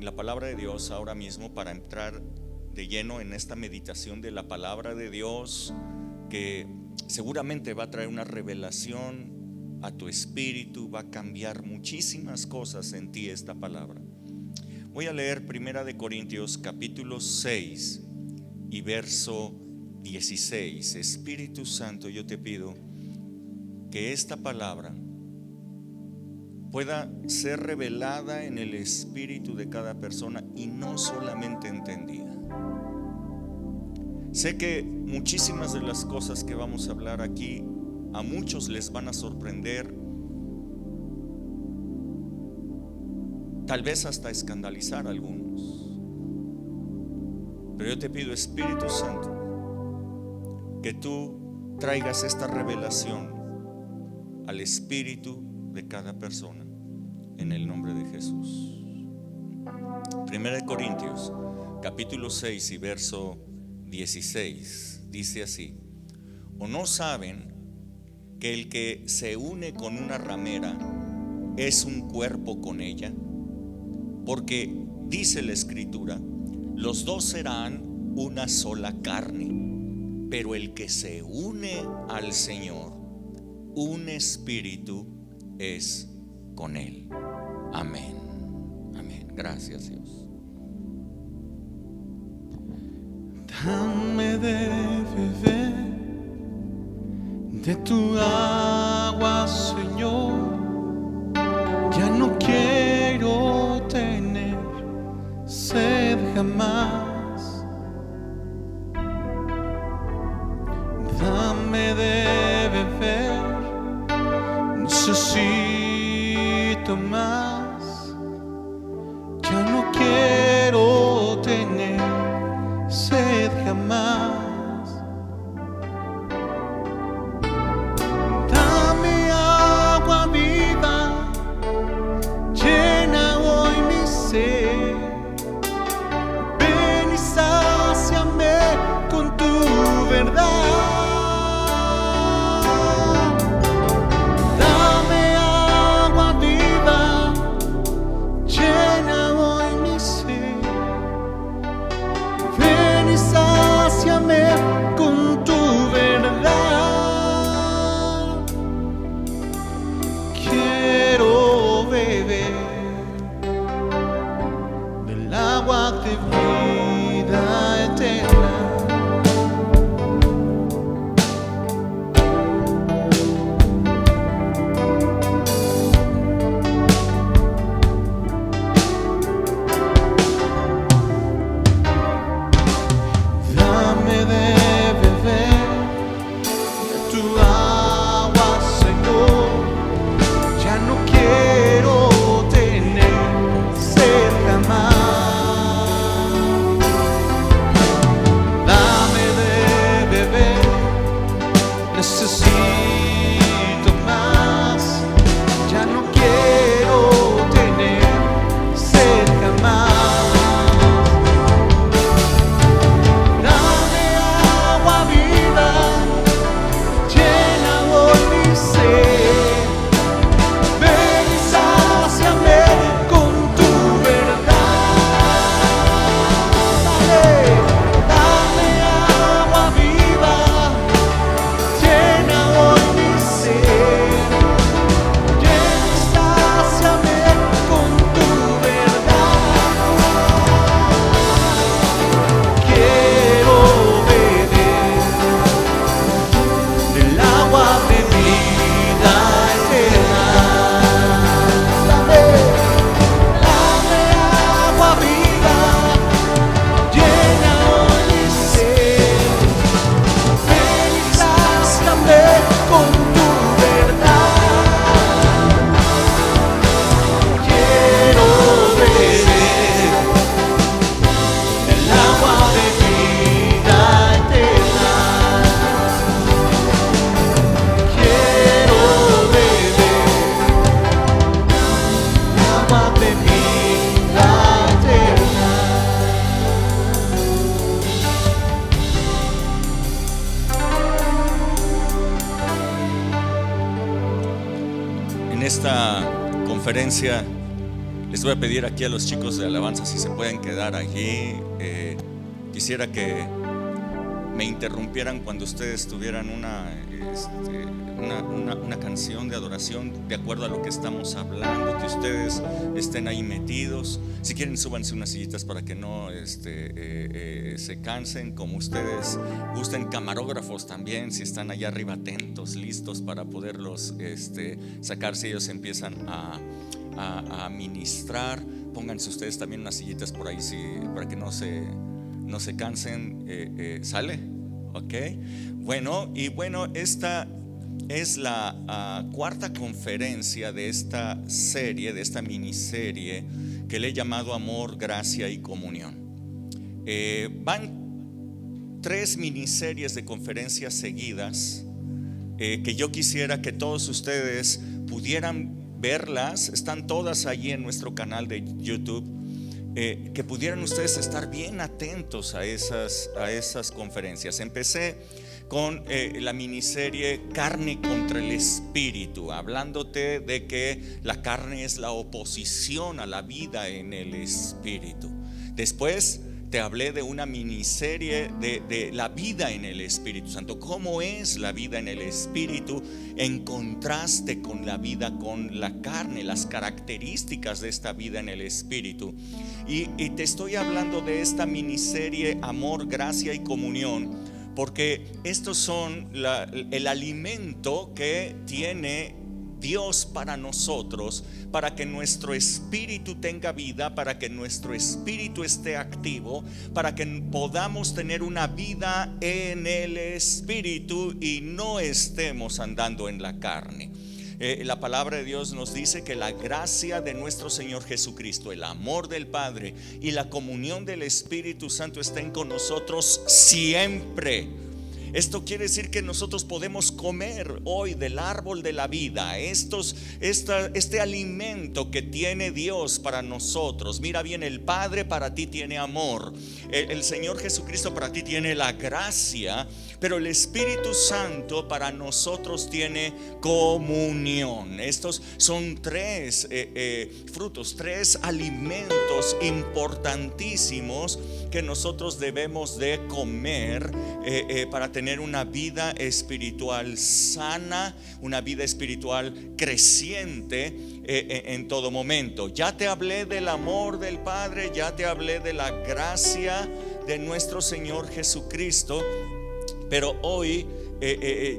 la palabra de Dios ahora mismo para entrar de lleno en esta meditación de la palabra de Dios, que seguramente va a traer una revelación a tu espíritu, va a cambiar muchísimas cosas en ti esta palabra. Voy a leer 1 Corintios capítulo 6 y verso 16. Espíritu Santo, yo te pido que esta palabra pueda ser revelada en el espíritu de cada persona y no solamente entendida. Sé que muchísimas de las cosas que vamos a hablar aquí a muchos les van a sorprender, tal vez hasta escandalizar a algunos. Pero yo te pido, Espíritu Santo, que tú traigas esta revelación al espíritu de cada persona, en el nombre de Jesús. 1 Corintios capítulo 6 y verso 16 dice así: ¿o no saben que el que se une con una ramera es un cuerpo con ella? Porque dice la Escritura: los dos serán una sola carne. Pero el que se une al Señor, un espíritu es con Él. Amén. Amén. Gracias, Dios. Dame de beber de tu agua, Señor. Ya no quiero tener sed jamás. Dame de beber, necesito más. Ya no quiero tener sed jamás. Dame agua viva, llena hoy mi sed. Ven y sáciame con tu verdad. Dame agua viva, llena hoy mi sed. Ven y sáciame con tu verdad. Quiero beber del agua de vida eterna. Dame de beber de tu agua, Señor. Ya no quiero tener sed jamás. Dame de beber, necesito más. Ya no quiero tener sed jamás. Dame agua viva, llena hoy mi sed. Ven y sáciame con tu verdad. Dame agua viva, llena hoy mi sed. Ven y sáciame con tu verdad. Quiero beber del agua de vida eterna. Dame agua viva, llena hoy mi sed. Ven y sáciame con tu verdad. Quiero beber del agua de vida eterna. Quiero beber agua de vida eterna. En esta conferencia Les voy a pedir aquí a los chicos de alabanza si se pueden quedar allí. Quisiera que me interrumpieran cuando ustedes tuvieran una canción de adoración de acuerdo a lo que estamos hablando, que ustedes estén ahí metidos. Si quieren, súbanse unas sillitas para que no se cansen, como ustedes gusten. Camarógrafos también, si están allá arriba atentos, listos para poderlos sacar si ellos empiezan a ministrar. Pónganse ustedes también unas sillitas por ahí, para que no se cansen. ¿Sale? Ok. Bueno, esta es la cuarta conferencia de esta serie, de esta miniserie que le he llamado Amor, Gracia y Comunión. Van 3 miniseries de conferencias seguidas que yo quisiera que todos ustedes pudieran verlas. Están todas allí en nuestro canal de YouTube. Que pudieran ustedes estar bien atentos a esas conferencias. Empecé con la miniserie Carne contra el Espíritu, hablándote de que la carne es la oposición a la vida en el Espíritu. Después te hablé de una miniserie de la vida en el Espíritu Santo. ¿Cómo es la vida en el Espíritu en contraste con la vida con la carne? Las características de esta vida en el Espíritu. Y te estoy hablando de esta miniserie Amor, Gracia y Comunión, porque estos son el alimento que tiene Dios para nosotros, para que nuestro espíritu tenga vida, para que nuestro espíritu esté activo, para que podamos tener una vida en el espíritu y no estemos andando en la carne. La palabra de Dios nos dice que la gracia de nuestro Señor Jesucristo, el amor del Padre y la comunión del Espíritu Santo estén con nosotros siempre. Esto quiere decir que nosotros podemos comer hoy del árbol de la vida, este alimento que tiene Dios para nosotros. Mira bien, el Padre para ti tiene amor, el Señor Jesucristo para ti tiene la gracia, pero el Espíritu Santo para nosotros tiene comunión. Estos son 3 frutos, 3 alimentos importantísimos que nosotros debemos de comer para tener una vida espiritual sana, una vida espiritual creciente en todo momento. Ya te hablé del amor del Padre, ya te hablé de la gracia de nuestro Señor Jesucristo, pero hoy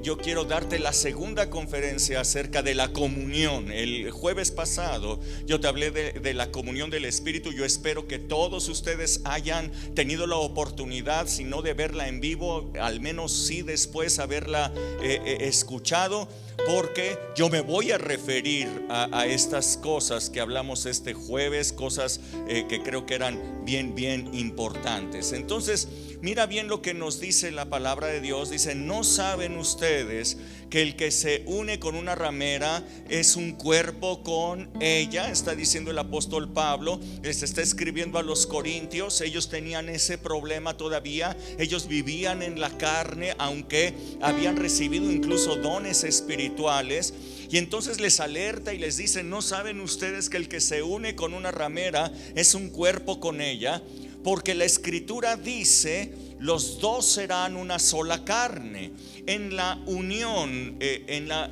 yo quiero darte la segunda conferencia acerca de la comunión. El jueves pasado yo te hablé de la comunión del Espíritu. Yo espero que todos ustedes hayan tenido la oportunidad, si no de verla en vivo, al menos sí después haberla escuchado, porque yo me voy a referir a estas cosas que hablamos este jueves, cosas que creo que eran bien importantes. Entonces, mira bien lo que nos dice la palabra de Dios. Dice: ¿no saben ustedes que el que se une con una ramera es un cuerpo con ella? Está diciendo el apóstol Pablo, les está escribiendo a los corintios. Ellos tenían ese problema todavía. Ellos vivían en la carne, aunque habían recibido incluso dones espirituales. Y entonces les alerta y les dice: ¿no saben ustedes que el que se une con una ramera es un cuerpo con ella? Porque la Escritura dice: los dos serán una sola carne. En la unión, en la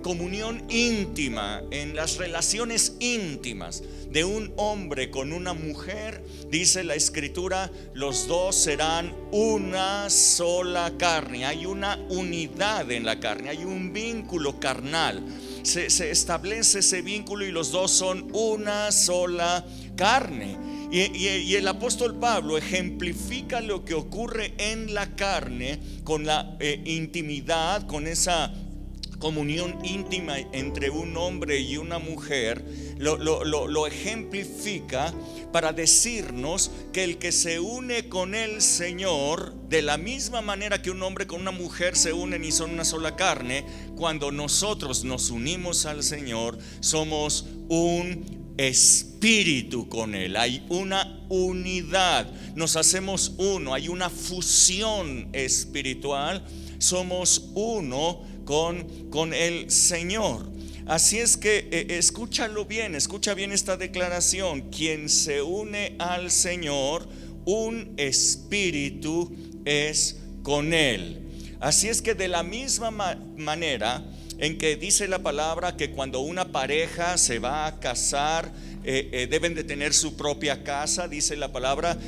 comunión íntima, en las relaciones íntimas de un hombre con una mujer, dice la Escritura, los dos serán una sola carne. Hay una unidad en la carne, hay un vínculo carnal. Se establece ese vínculo y los dos son una sola carne. Y el apóstol Pablo ejemplifica lo que ocurre en la carne con la intimidad, con esa comunión íntima entre un hombre y una mujer. Lo ejemplifica para decirnos que el que se une con el Señor, de la misma manera que un hombre con una mujer se unen y son una sola carne, cuando nosotros nos unimos al Señor, somos un espíritu con Él. Hay una unidad, nos hacemos uno, hay una fusión espiritual, somos uno con el Señor. Así es que escúchalo bien, escucha bien esta declaración: quien se une al Señor, un espíritu es con Él. Así es que de la misma manera en que dice la palabra que cuando una pareja se va a casar, deben de tener su propia casa, dice la palabra,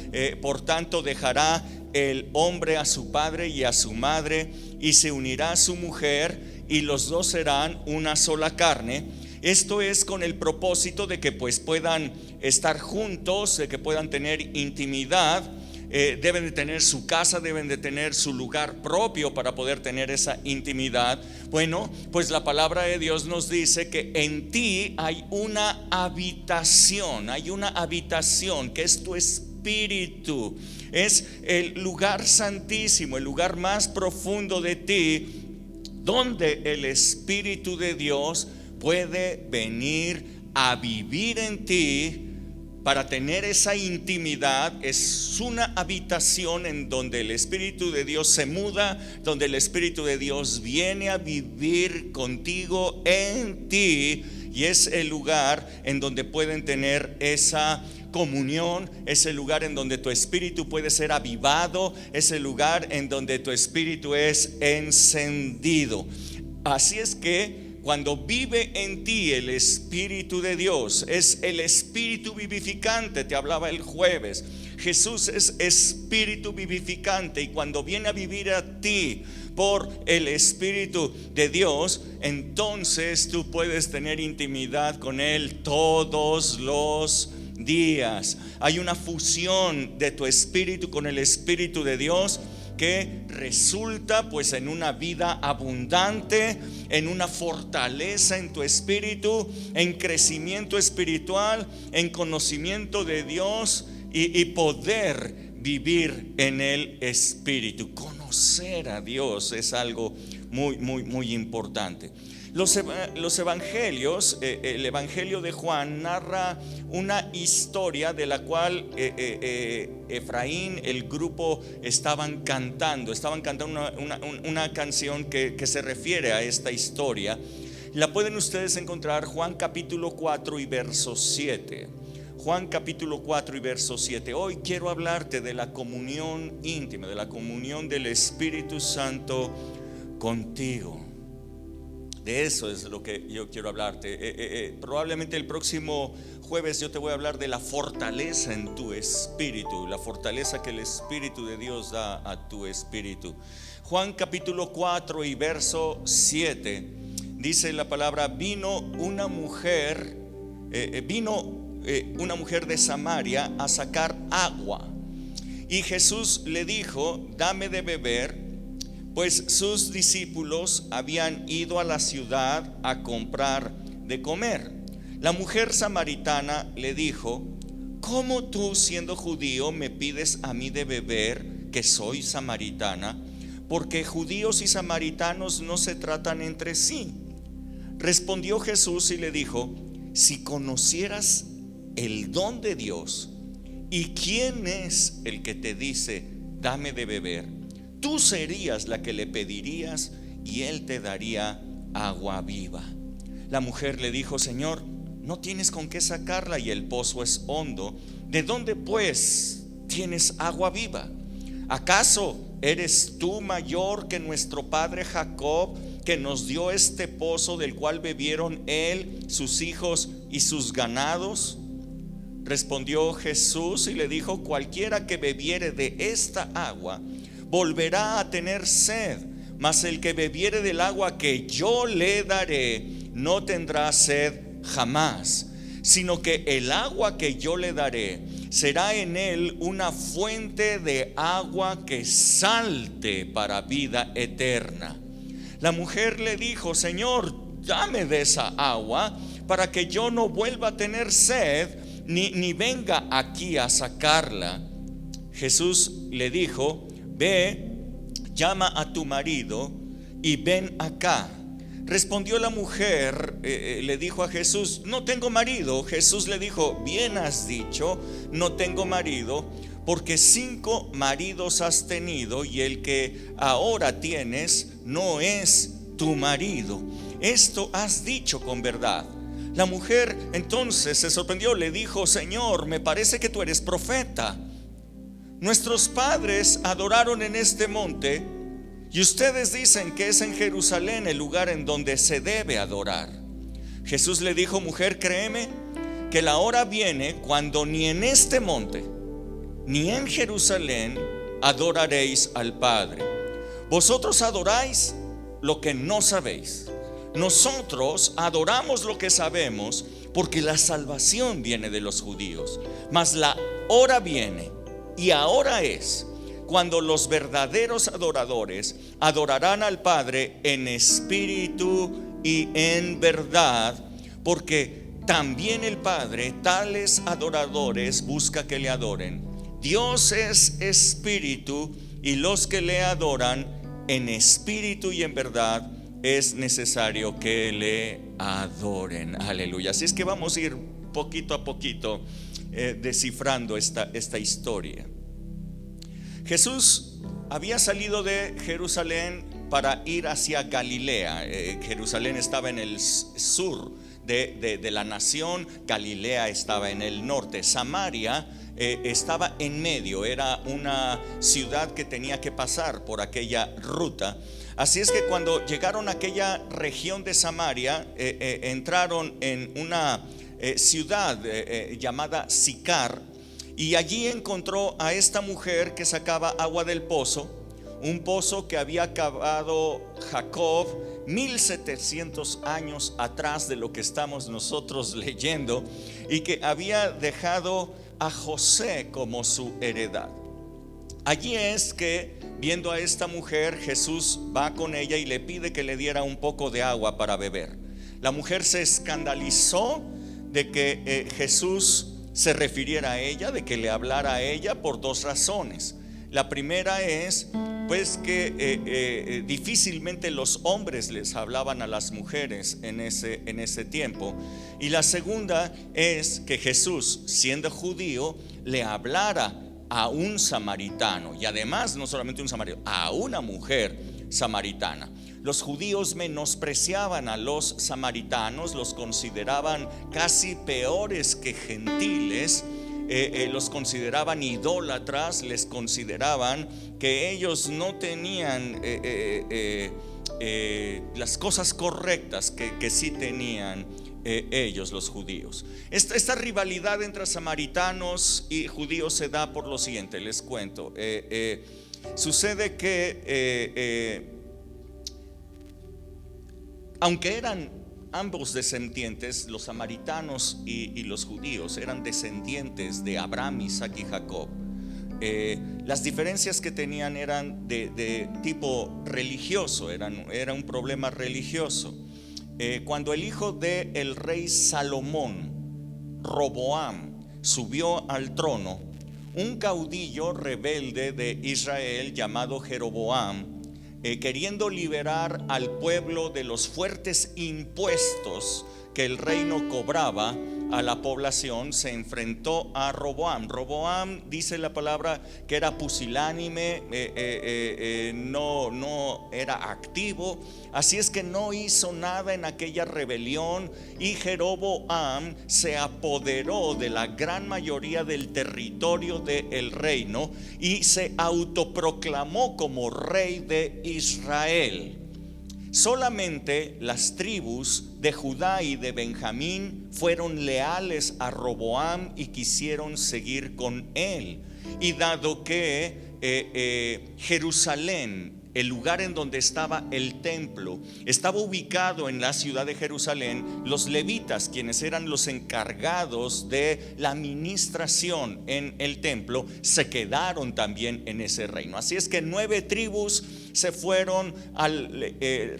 por tanto dejará el hombre a su padre y a su madre y se unirá a su mujer y los dos serán una sola carne. Esto es con el propósito de que pues puedan estar juntos, de que puedan tener intimidad. Deben de tener su casa, deben de tener su lugar propio para poder tener esa intimidad. Bueno, pues la palabra de Dios nos dice que en ti hay una habitación que es tu espíritu. Es el lugar santísimo, el lugar más profundo de ti, donde el Espíritu de Dios puede venir a vivir en ti para tener esa intimidad. Es una habitación en donde el Espíritu de Dios se muda, donde el Espíritu de Dios viene a vivir contigo en ti, y es el lugar en donde pueden tener esa comunión, es el lugar en donde tu espíritu puede ser avivado, es el lugar en donde tu espíritu es encendido. Así es que cuando vive en ti el Espíritu de Dios, es el Espíritu vivificante. Te hablaba el jueves, Jesús es Espíritu vivificante, y cuando viene a vivir a ti por el Espíritu de Dios, entonces tú puedes tener intimidad con Él todos los días. Hay una fusión de tu espíritu con el Espíritu de Dios que resulta pues en una vida abundante, en una fortaleza en tu espíritu, en crecimiento espiritual, en conocimiento de Dios y poder vivir en el Espíritu. Conocer a Dios es algo muy importante. Los evangelios, el evangelio de Juan narra una historia de la cual Efraín, el grupo, estaban cantando una canción que se refiere a esta historia. La pueden ustedes encontrar, Juan capítulo 4 y verso 7. Juan capítulo 4 y verso 7. Hoy quiero hablarte de la comunión íntima, de la comunión del Espíritu Santo contigo. De eso es lo que yo quiero hablarte. Probablemente el próximo jueves yo te voy a hablar de la fortaleza en tu espíritu, la fortaleza que el Espíritu de Dios da a tu espíritu. Juan capítulo 4 y verso 7 dice la palabra: vino una mujer de Samaria a sacar agua, y Jesús le dijo: dame de beber. Pues sus discípulos habían ido a la ciudad a comprar de comer. La mujer samaritana le dijo: ¿cómo tú, siendo judío, me pides a mí de beber, que soy samaritana? Porque judíos y samaritanos no se tratan entre sí. Respondió Jesús y le dijo: si conocieras el don de Dios y quién es el que te dice dame de beber, tú serías la que le pedirías y él te daría agua viva. La mujer le dijo: Señor, no tienes con qué sacarla y el pozo es hondo. ¿De dónde pues tienes agua viva? ¿Acaso eres tú mayor que nuestro padre Jacob, que nos dio este pozo del cual bebieron él, sus hijos y sus ganados? Respondió Jesús y le dijo: cualquiera que bebiere de esta agua volverá a tener sed, mas el que bebiere del agua que yo le daré no tendrá sed jamás, sino que el agua que yo le daré será en él una fuente de agua que salte para vida eterna. La mujer le dijo: Señor, dame de esa agua para que yo no vuelva a tener sed ni venga aquí a sacarla. Jesús le dijo: ve, llama a tu marido y ven acá. Respondió la mujer, le dijo a Jesús: no tengo marido. Jesús le dijo: bien has dicho, no tengo marido, porque 5 maridos has tenido y el que ahora tienes no es tu marido. esto has dicho con verdad. La mujer entonces se sorprendió, le dijo: Señor, me parece que tú eres profeta. Nuestros padres adoraron en este monte, y ustedes dicen que es en Jerusalén el lugar en donde se debe adorar. Jesús le dijo: mujer, créeme que la hora viene cuando ni en este monte ni en Jerusalén adoraréis al Padre. Vosotros adoráis lo que no sabéis. Nosotros adoramos lo que sabemos, porque la salvación viene de los judíos. Mas la hora viene, y ahora es, cuando los verdaderos adoradores adorarán al Padre en espíritu y en verdad, porque también el Padre tales adoradores busca que le adoren. Dios es espíritu, y los que le adoran en espíritu y en verdad es necesario que le adoren. Aleluya. Así es que vamos a ir poquito a poquito descifrando esta historia. Jesús había salido de Jerusalén para ir hacia Galilea. Jerusalén estaba en el sur de la nación, Galilea estaba en el norte, Samaria estaba en medio, era una ciudad que tenía que pasar por aquella ruta. Así es que cuando llegaron a aquella región de Samaria, entraron en una ciudad llamada Sicar, y allí encontró a esta mujer que sacaba agua del pozo, un pozo que había cavado Jacob 1700 años atrás de lo que estamos nosotros leyendo, y que había dejado a José como su heredad. Allí es que, viendo a esta mujer, Jesús va con ella y le pide que le diera un poco de agua para beber. La mujer se escandalizó de que Jesús se refiriera a ella, de que le hablara a ella, por dos razones. La primera es pues que difícilmente los hombres les hablaban a las mujeres en ese tiempo. Y la segunda es que Jesús, siendo judío, le hablara a un samaritano, y además no solamente un samaritano, a una mujer samaritana. Los judíos menospreciaban a los samaritanos, los consideraban casi peores que gentiles, los consideraban idólatras, les consideraban que ellos no tenían las cosas correctas que sí tenían ellos, los judíos. Esta rivalidad entre samaritanos y judíos se da por lo siguiente, les cuento. Sucede que aunque eran ambos descendientes, los samaritanos y los judíos eran descendientes de Abraham, Isaac y Jacob, las diferencias que tenían eran de tipo religioso, era un problema religioso. Cuando el hijo del rey Salomón, Roboam, subió al trono, un caudillo rebelde de Israel llamado Jeroboam, queriendo liberar al pueblo de los fuertes impuestos que el reino cobraba a la población, se enfrentó a Roboam. Roboam, dice la palabra, que era pusilánime, no era activo, así es que no hizo nada en aquella rebelión, y Jeroboam se apoderó de la gran mayoría del territorio del reino y se autoproclamó como rey de Israel. Solamente las tribus de Judá y de Benjamín fueron leales a Roboam y quisieron seguir con él. Y dado que Jerusalén, el lugar en donde estaba el templo, estaba ubicado en la ciudad de Jerusalén, los levitas, quienes eran los encargados de la administración en el templo, se quedaron también en ese reino. Así es que 9 tribus se fueron al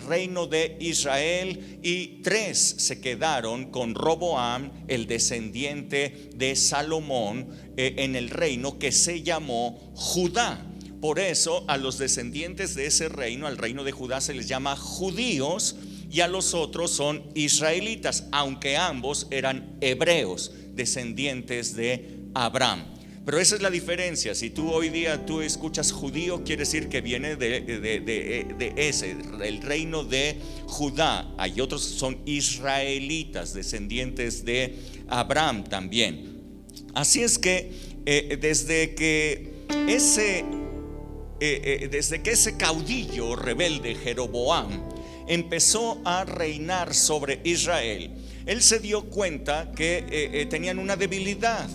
reino de Israel y 3 se quedaron con Roboam, el descendiente de Salomón, en el reino que se llamó Judá. Por eso a los descendientes de ese reino, al reino de Judá, se les llama judíos, y a los otros son israelitas, aunque ambos eran hebreos, descendientes de Abraham. Pero esa es la diferencia. Si tú hoy día tú escuchas judío, quiere decir que viene de ese, el reino de Judá. Hay otros que son israelitas, descendientes de Abraham también. Así es que desde que ese caudillo rebelde Jeroboam empezó a reinar sobre Israel, él se dio cuenta que tenían una debilidad,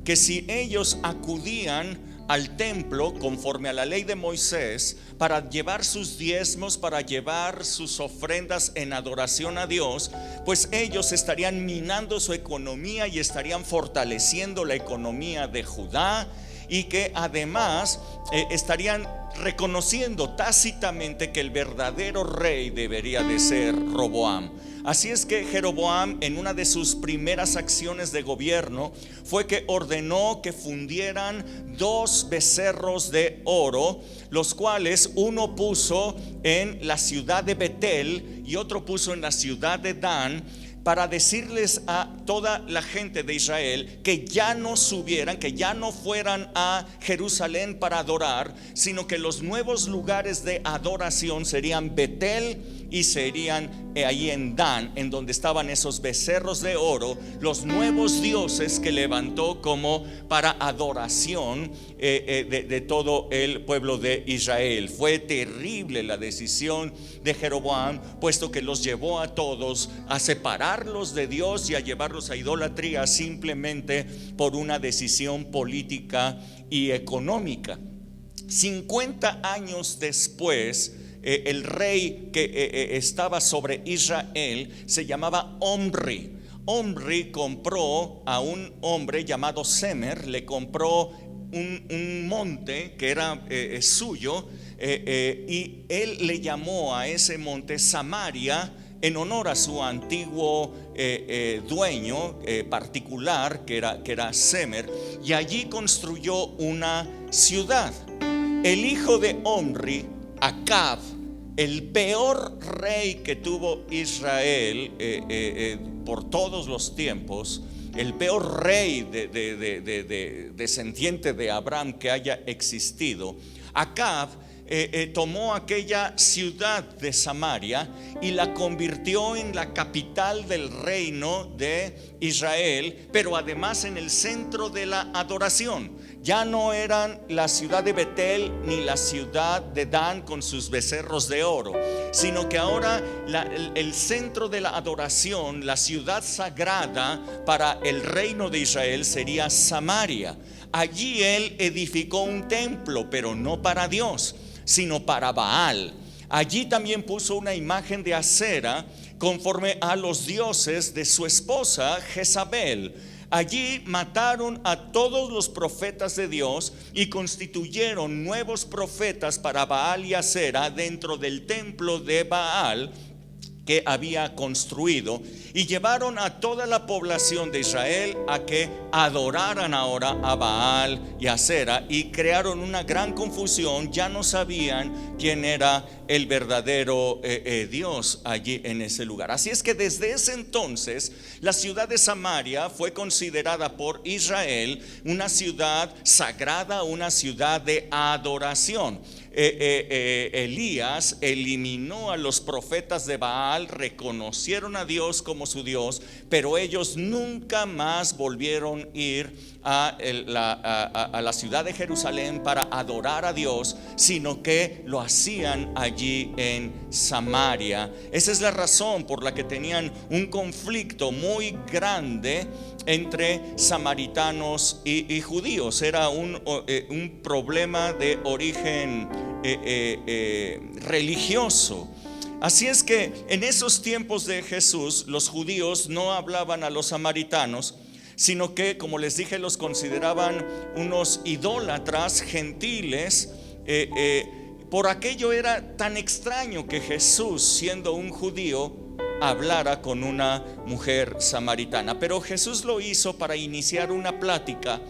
que si ellos acudían al templo conforme a la ley de Moisés para llevar sus diezmos, para llevar sus ofrendas en adoración a Dios, pues ellos estarían minando su economía y estarían fortaleciendo la economía de Judá, y que además estarían reconociendo tácitamente que el verdadero rey debería de ser Roboam. Así es que Jeroboam, en una de sus primeras acciones de gobierno, fue que ordenó que fundieran 2 becerros de oro, los cuales uno puso en la ciudad de Betel y otro puso en la ciudad de Dan, para decirles a toda la gente de Israel que ya no subieran, que ya no fueran a Jerusalén para adorar, sino que los nuevos lugares de adoración serían Betel y serían ahí en Dan, en donde estaban esos becerros de oro, los nuevos dioses que levantó como para adoración de todo el pueblo de Israel. Fue terrible la decisión de Jeroboam, puesto que los llevó a todos a separarlos de Dios y a llevarlos a idolatría simplemente por una decisión política y económica. 50 años después, el rey que estaba sobre Israel se llamaba Omri. Omri compró a un hombre llamado Semer, le compró un monte que era suyo, y él le llamó a ese monte Samaria, en honor a su antiguo dueño particular, que era Semer, y allí construyó una ciudad. El hijo de Omri, Acab, el peor rey que tuvo Israel por todos los tiempos, el peor rey descendiente de Abraham que haya existido, Acab tomó aquella ciudad de Samaria y la convirtió en la capital del reino de Israel, pero además en el centro de la adoración. Ya no eran la ciudad de Betel ni la ciudad de Dan con sus becerros de oro, sino que ahora el centro de la adoración, la ciudad sagrada para el reino de Israel, sería Samaria. Allí él edificó un templo, pero no para Dios, sino para Baal. Allí también puso una imagen de acera conforme a los dioses de su esposa Jezabel. Allí mataron a todos los profetas de Dios y constituyeron nuevos profetas para Baal y Acera dentro del templo de Baal que había construido, y llevaron a toda la población de Israel a que adoraran ahora a Baal y Acera, y crearon una gran confusión. Ya no sabían quién era el verdadero Dios allí en ese lugar. Así es que desde ese entonces la ciudad de Samaria fue considerada por Israel una ciudad sagrada, una ciudad de adoración. Elías eliminó a los profetas de Baal, reconocieron a Dios como su Dios, pero ellos nunca más volvieron a ir a la ciudad de Jerusalén para adorar a Dios, sino que lo hacían allí en Samaria. Esa es la razón por la que tenían un conflicto muy grande entre samaritanos y judíos. Era un problema de origen religioso. Así es que en esos tiempos de Jesús, los judíos no hablaban a los samaritanos, sino que, como les dije, los consideraban unos idólatras gentiles. Por aquello era tan extraño que Jesús, siendo un judío, hablara con una mujer samaritana. Pero Jesús lo hizo para iniciar una plática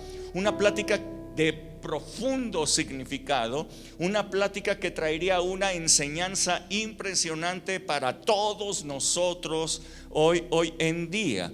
de profundo significado, una plática que traería una enseñanza impresionante para todos nosotros hoy en día.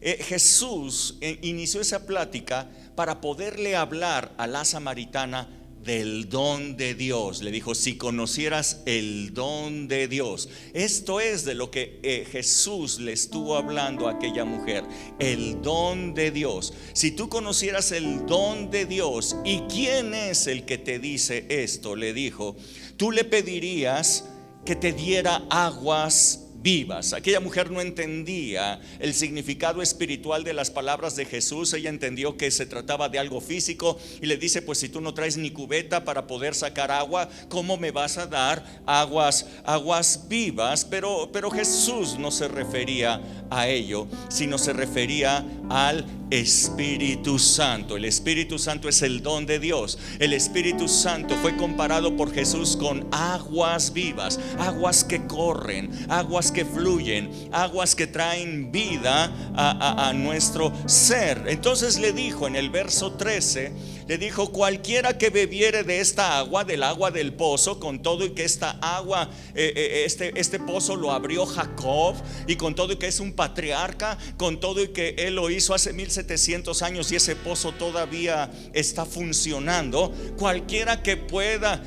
Jesús inició esa plática para poderle hablar a la samaritana del don de Dios. Le dijo: si conocieras el don de Dios. Esto es de lo que Jesús le estuvo hablando a aquella mujer, el don de Dios. Si tú conocieras el don de Dios, ¿y quién es el que te dice esto? Le dijo: tú le pedirías que te diera aguas vivas. Aquella mujer no entendía el significado espiritual de las palabras de Jesús. Ella entendió que se trataba de algo físico y le dice: pues si tú no traes ni cubeta para poder sacar agua, ¿cómo me vas a dar aguas vivas? Pero Jesús no se refería a ello, sino se refería al Espíritu Santo. El Espíritu Santo es el don de Dios. El Espíritu Santo fue comparado por Jesús con aguas vivas, aguas que corren, aguas que fluyen, aguas que traen vida a nuestro ser. Entonces le dijo en el verso 13, le dijo: cualquiera que bebiere de esta agua, del agua del pozo, con todo y que esta agua, este pozo lo abrió Jacob, y con todo y que es un patriarca, con todo y que él lo hizo hace 1700 años y ese pozo todavía está funcionando, cualquiera que pueda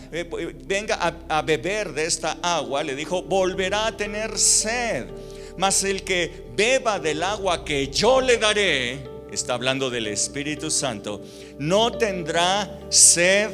venga a beber de esta agua, le dijo, volverá a tener sed, mas el que beba del agua que yo le daré, está hablando del Espíritu Santo, no tendrá sed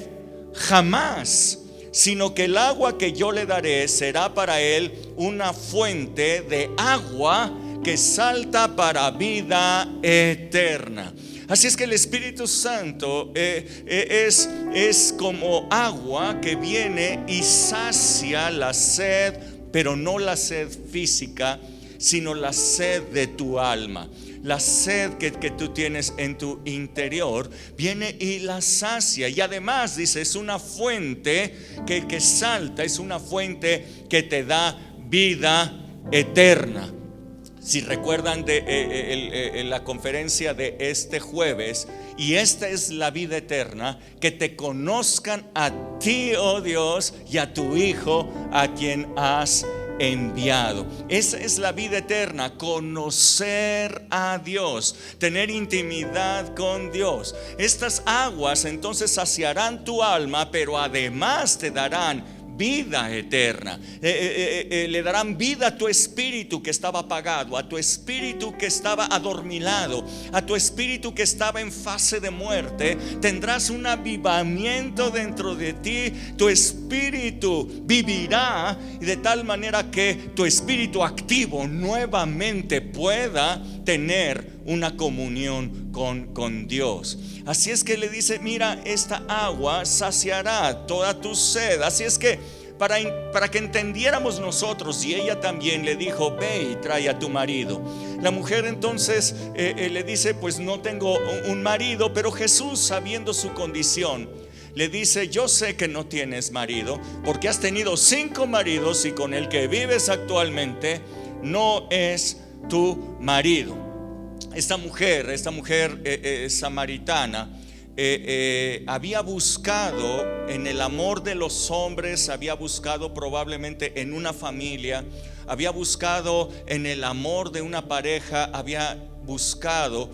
jamás, sino que el agua que yo le daré será para él una fuente de agua que salta para vida eterna. Así es que el Espíritu Santo es como agua que viene y sacia la sed, pero no la sed física, sino la sed de tu alma. La sed que tú tienes en tu interior viene y la sacia. Y además dice, es una fuente que salta, es una fuente que te da vida eterna. Si recuerdan de la conferencia de este jueves, y esta es la vida eterna, que te conozcan a ti, oh Dios, y a tu Hijo, a quien has enviado. Esa es la vida eterna, conocer a Dios, tener intimidad con Dios. Estas aguas entonces saciarán tu alma, pero además te darán vida eterna. Le darán vida a tu espíritu que estaba apagado, a tu espíritu que estaba adormilado, a tu espíritu que estaba en fase de muerte. Tendrás un avivamiento dentro de ti. Tu espíritu vivirá de tal manera que tu espíritu activo nuevamente pueda tener una comunión con Dios. Así es que le dice, mira, esta agua saciará toda tu sed. Así es que para que entendiéramos nosotros, y ella también le dijo, ve y trae a tu marido. La mujer entonces le dice, pues no tengo un marido. Pero Jesús, sabiendo su condición, le dice, yo sé que no tienes marido, porque has tenido 5 maridos y con el que vives actualmente no es tu marido. Esta mujer samaritana había buscado en el amor de los hombres, había buscado probablemente en una familia, había buscado en el amor de una pareja, había buscado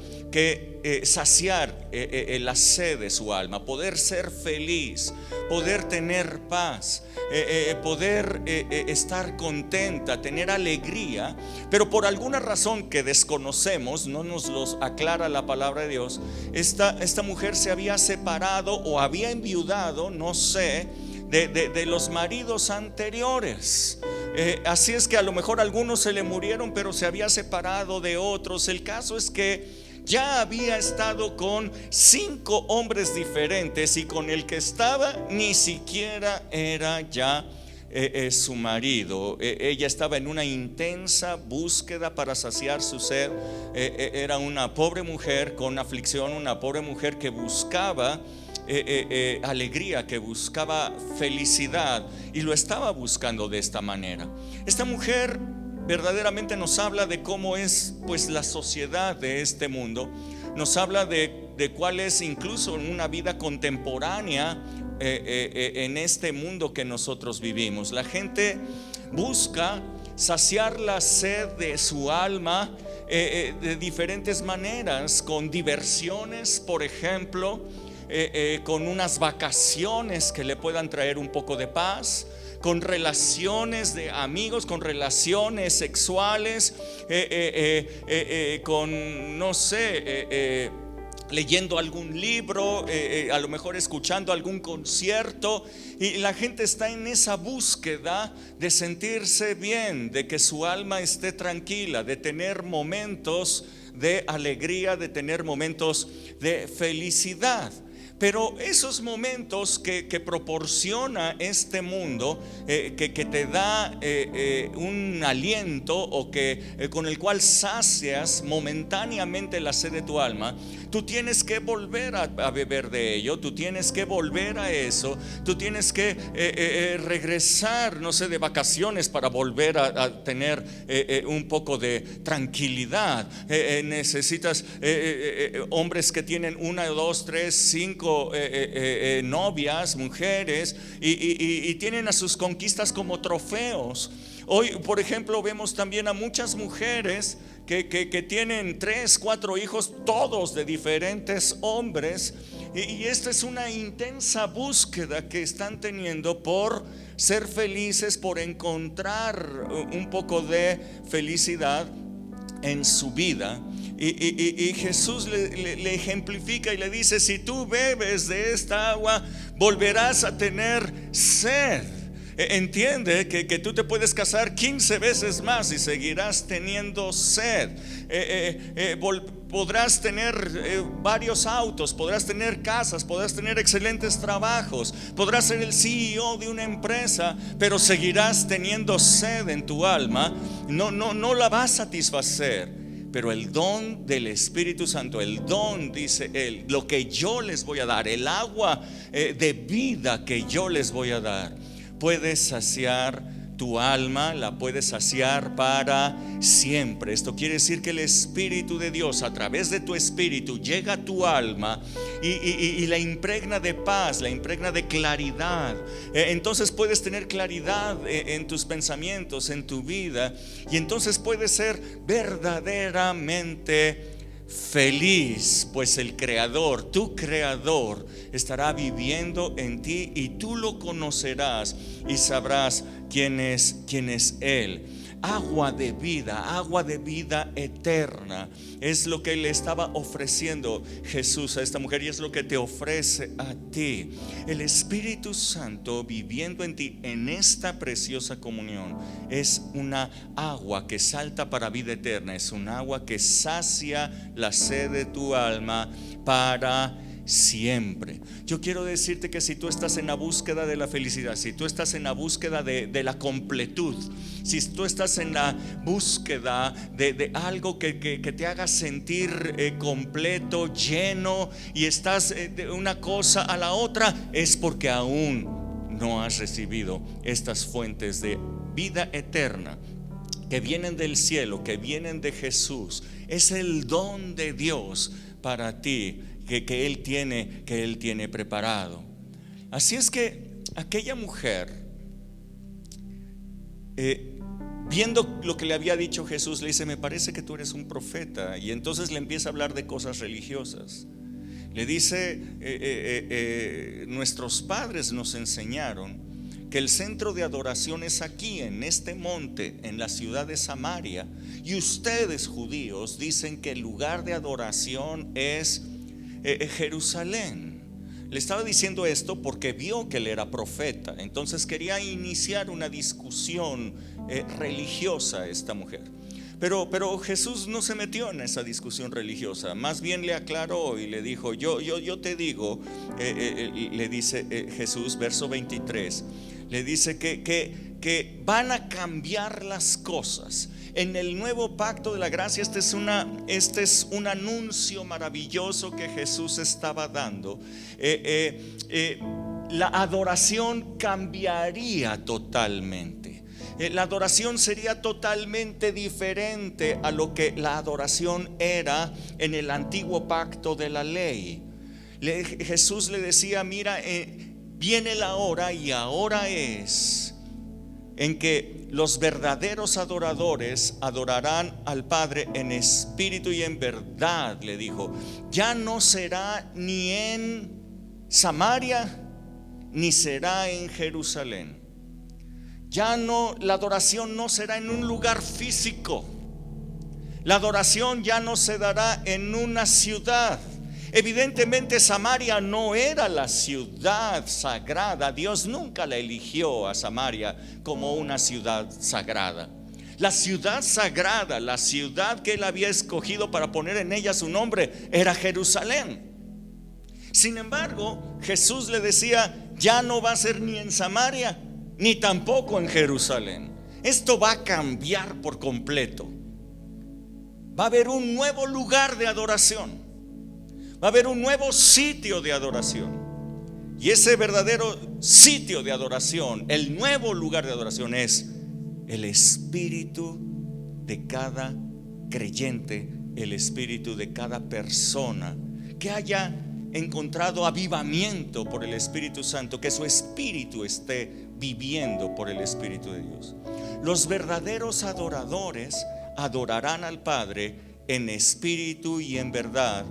saciar la sed de su alma, poder ser feliz, poder tener paz, poder estar contenta, tener alegría. Pero por alguna razón que desconocemos, no nos los aclara la palabra de Dios, esta mujer se había separado o había enviudado, no sé, de los maridos anteriores. Así es que a lo mejor algunos se le murieron, pero se había separado de otros. El caso es que ya había estado con 5 hombres diferentes, y con el que estaba ni siquiera era ya su marido. Ella estaba en una intensa búsqueda para saciar su sed. Era una pobre mujer con aflicción, una pobre mujer que buscaba alegría, que buscaba felicidad, y lo estaba buscando de esta manera. Esta mujer verdaderamente nos habla de cómo es pues la sociedad de este mundo. Nos habla de cuál es incluso una vida contemporánea en este mundo que nosotros vivimos. La gente busca saciar la sed de su alma de diferentes maneras, con diversiones, por ejemplo, con unas vacaciones que le puedan traer un poco de paz, con relaciones de amigos, con relaciones sexuales, con, no sé, leyendo algún libro, a lo mejor escuchando algún concierto, y la gente está en esa búsqueda de sentirse bien, de que su alma esté tranquila, de tener momentos de alegría, de tener momentos de felicidad. Pero esos momentos que proporciona este mundo, que te da un aliento, o que con el cual sacias momentáneamente la sed de tu alma, tú tienes que volver a beber de ello, tú tienes que volver a eso, tú tienes que regresar, no sé, de vacaciones para volver a tener un poco de tranquilidad. Necesitas hombres que tienen 1, 2, 3, 5 novias, mujeres, y tienen a sus conquistas como trofeos. Hoy, por ejemplo, vemos también a muchas mujeres que tienen 3, 4 hijos, todos de diferentes hombres, y esta es una intensa búsqueda que están teniendo por ser felices, por encontrar un poco de felicidad en su vida. Y Jesús le ejemplifica y le dice: si tú bebes de esta agua, volverás a tener sed. Entiende que tú te puedes casar 15 veces más y seguirás teniendo sed. Podrás tener varios autos, podrás tener casas, podrás tener excelentes trabajos, podrás ser el CEO de una empresa, pero seguirás teniendo sed en tu alma. No la vas a satisfacer. Pero el don del Espíritu Santo, el don, dice él, lo que yo les voy a dar, el agua de vida que yo les voy a dar, puedes saciar tu alma, la puedes saciar para siempre. Esto quiere decir que el Espíritu de Dios, a través de tu espíritu, llega a tu alma y la impregna de paz, la impregna de claridad. Entonces puedes tener claridad en tus pensamientos, en tu vida, y entonces puedes ser verdaderamente feliz, pues el Creador, tu Creador, estará viviendo en ti, y tú lo conocerás y sabrás quién es Él. Agua de vida eterna es lo que le estaba ofreciendo Jesús a esta mujer, y es lo que te ofrece a ti. El Espíritu Santo viviendo en ti en esta preciosa comunión es una agua que salta para vida eterna, es un agua que sacia la sed de tu alma para siempre. Yo quiero decirte que si tú estás en la búsqueda de la felicidad, si tú estás en la búsqueda de la completud, si tú estás en la búsqueda de algo que te haga sentir completo, lleno, y estás de una cosa a la otra, es porque aún no has recibido estas fuentes de vida eterna que vienen del cielo, que vienen de Jesús. Es el don de Dios para ti, que Él tiene preparado. Así es que aquella mujer, viendo lo que le había dicho Jesús, le dice: me parece que tú eres un profeta. Y entonces le empieza a hablar de cosas religiosas. Le dice: nuestros padres nos enseñaron que el centro de adoración es aquí, en este monte, en la ciudad de Samaria, y ustedes, judíos, dicen que el lugar de adoración es Jerusalén. Le estaba diciendo esto porque vio que él era profeta. Entonces quería iniciar una discusión religiosa esta mujer. Pero Jesús no se metió en esa discusión religiosa. Más bien le aclaró y le dijo: yo te digo, le dice Jesús, verso 23, le dice que van a cambiar las cosas. En el nuevo pacto de la gracia, este es un anuncio maravilloso que Jesús estaba dando. La adoración cambiaría totalmente. La adoración sería totalmente diferente a lo que la adoración era en el antiguo pacto de la ley. Jesús le decía: mira, viene la hora, y ahora es, en que los verdaderos adoradores adorarán al Padre en espíritu y en verdad, le dijo. Ya no será ni en Samaria, ni será en Jerusalén. Ya no, la adoración no será en un lugar físico. La adoración ya no se dará en una ciudad. Evidentemente Samaria no era la ciudad sagrada. Dios nunca la eligió a Samaria como una ciudad sagrada. La ciudad sagrada, la ciudad que Él había escogido para poner en ella su nombre, era Jerusalén. Sin embargo, Jesús le decía: ya no va a ser ni en Samaria, ni tampoco en Jerusalén. Esto va a cambiar por completo. Va a haber un nuevo lugar de adoración. Va a haber un nuevo sitio de adoración. Y ese verdadero sitio de adoración, el nuevo lugar de adoración, es el espíritu de cada creyente, el espíritu de cada persona que haya encontrado avivamiento por el Espíritu Santo, que su espíritu esté viviendo por el Espíritu de Dios. Los verdaderos adoradores adorarán al Padre en espíritu y en verdad,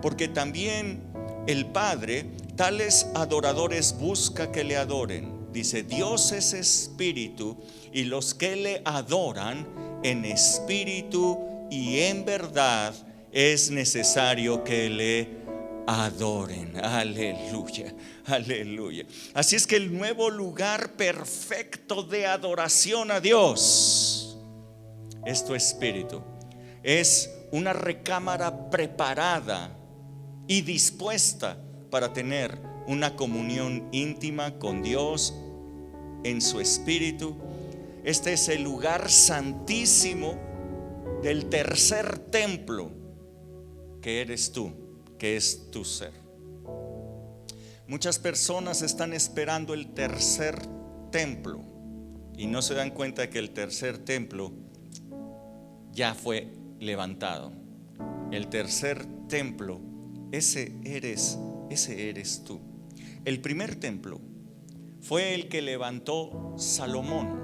porque también el Padre tales adoradores busca que le adoren. Dice: Dios es espíritu, y los que le adoran en espíritu y en verdad es necesario que le adoren. Aleluya, aleluya. Así es que el nuevo lugar perfecto de adoración a Dios es tu espíritu. Es una recámara preparada y dispuesta para tener una comunión íntima con Dios en su espíritu. Este es el lugar santísimo del tercer templo, que eres tú, que es tu ser. Muchas personas están esperando el tercer templo y no se dan cuenta de que el tercer templo ya fue levantado. El tercer templo, ese eres tú. El primer templo fue el que levantó Salomón.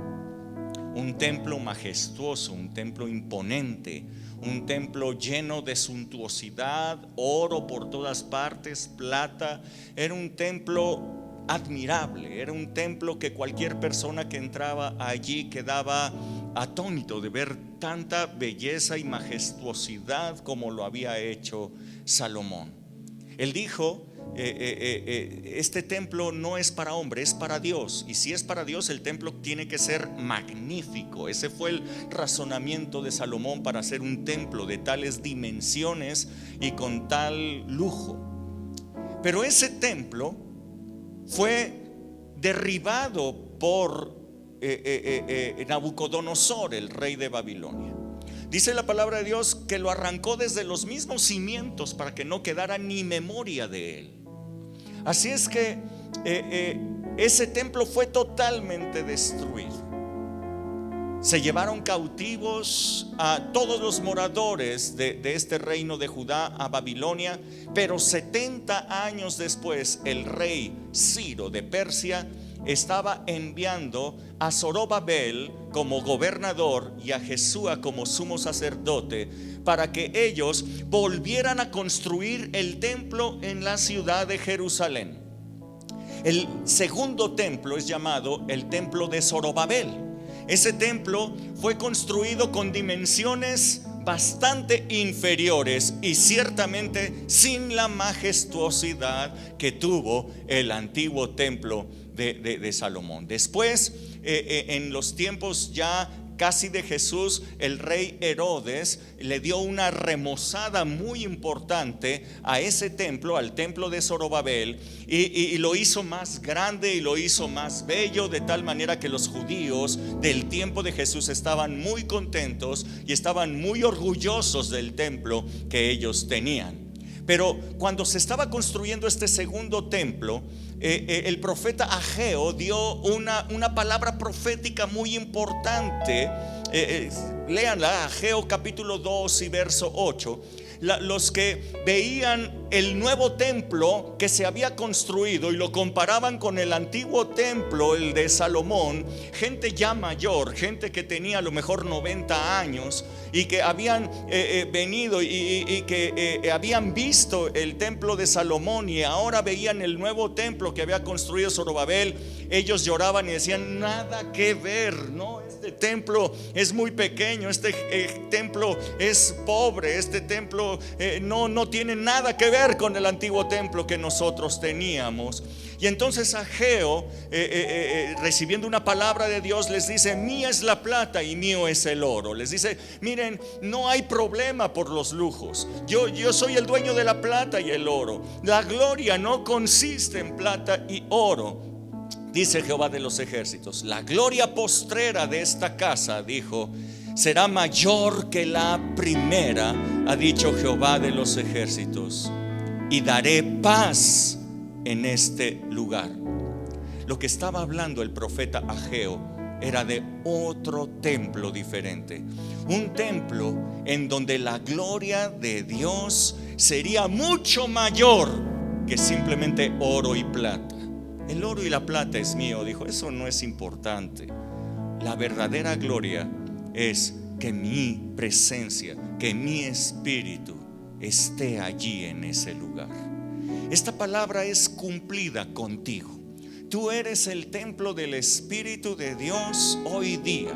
Un templo majestuoso, un templo imponente, un templo lleno de suntuosidad, oro por todas partes, plata. Era un templo admirable, era un templo que cualquier persona que entraba allí quedaba atónito de ver tanta belleza y majestuosidad como lo había hecho Salomón. Él dijo: este templo no es para hombre, es para Dios. Y si es para Dios, el templo tiene que ser magnífico. Ese fue el razonamiento de Salomón para hacer un templo de tales dimensiones y con tal lujo. Pero ese templo fue derribado por Nabucodonosor, el rey de Babilonia. Dice la palabra de Dios que lo arrancó desde los mismos cimientos para que no quedara ni memoria de él. Así es que ese templo fue totalmente destruido. Se llevaron cautivos a todos los moradores de este reino de Judá a Babilonia, pero 70 años después el rey Ciro de Persia estaba enviando a Zorobabel como gobernador y a Jesúa como sumo sacerdote para que ellos volvieran a construir el templo en la ciudad de Jerusalén. El segundo templo es llamado el templo de Zorobabel. Ese templo fue construido con dimensiones bastante inferiores y ciertamente sin la majestuosidad que tuvo el antiguo templo de Salomón. Después, en los tiempos ya casi de Jesús, el rey Herodes le dio una remozada muy importante a ese templo, al templo de Zorobabel, y lo hizo más grande y lo hizo más bello, de tal manera que los judíos del tiempo de Jesús estaban muy contentos y estaban muy orgullosos del templo que ellos tenían. Pero cuando se estaba construyendo este segundo templo, el profeta Ageo dio una palabra profética muy importante. Léanla, Ageo capítulo 2 y verso 8. Los que veían el nuevo templo que se había construido y lo comparaban con el antiguo templo, el de Salomón, gente ya mayor, gente que tenía a lo mejor 90 años y que habían venido y que habían visto el templo de Salomón y ahora veían el nuevo templo que había construido Zorobabel. Ellos lloraban y decían: nada que ver, no, este templo es muy pequeño, este templo es pobre, este templo no tiene nada que ver con el antiguo templo que nosotros teníamos. Y entonces Ageo, recibiendo una palabra de Dios, les dice: mía es la plata y mío es el oro. Les dice: miren, no hay problema por los lujos. Yo soy el dueño de la plata y el oro. La gloria no consiste en plata y oro. Dice Jehová de los ejércitos: la gloria postrera de esta casa, dijo, será mayor que la primera, ha dicho Jehová de los ejércitos, y daré paz en este lugar. Lo que estaba hablando el profeta Ageo era de otro templo diferente, un templo en donde la gloria de Dios sería mucho mayor que simplemente oro y plata. El oro y la plata es mío, dijo, eso no es importante. La verdadera gloria es que mi presencia, que mi espíritu esté allí en ese lugar. Esta palabra es cumplida contigo. Tú eres el templo del Espíritu de Dios hoy día.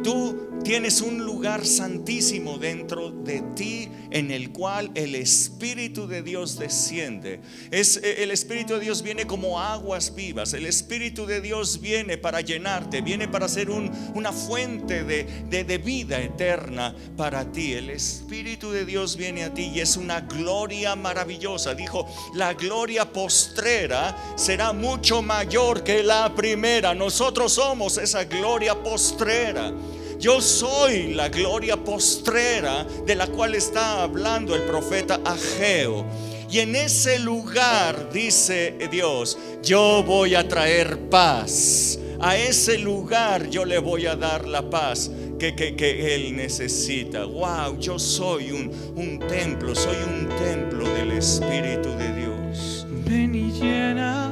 Tú tienes un lugar santísimo dentro de ti en el cual el Espíritu de Dios desciende. El Espíritu de Dios viene como aguas vivas. El Espíritu de Dios viene para llenarte, viene para ser una fuente de vida eterna para ti. El Espíritu de Dios viene a ti y es una gloria maravillosa. Dijo: la gloria postrera será mucho mayor que la primera. Nosotros somos esa gloria postrera. Yo soy la gloria postrera de la cual está hablando el profeta Ageo. Y en ese lugar, dice Dios, yo voy a traer paz. A ese lugar yo le voy a dar la paz que él necesita. Wow, yo soy un templo, soy un templo del Espíritu de Dios. Ven y llena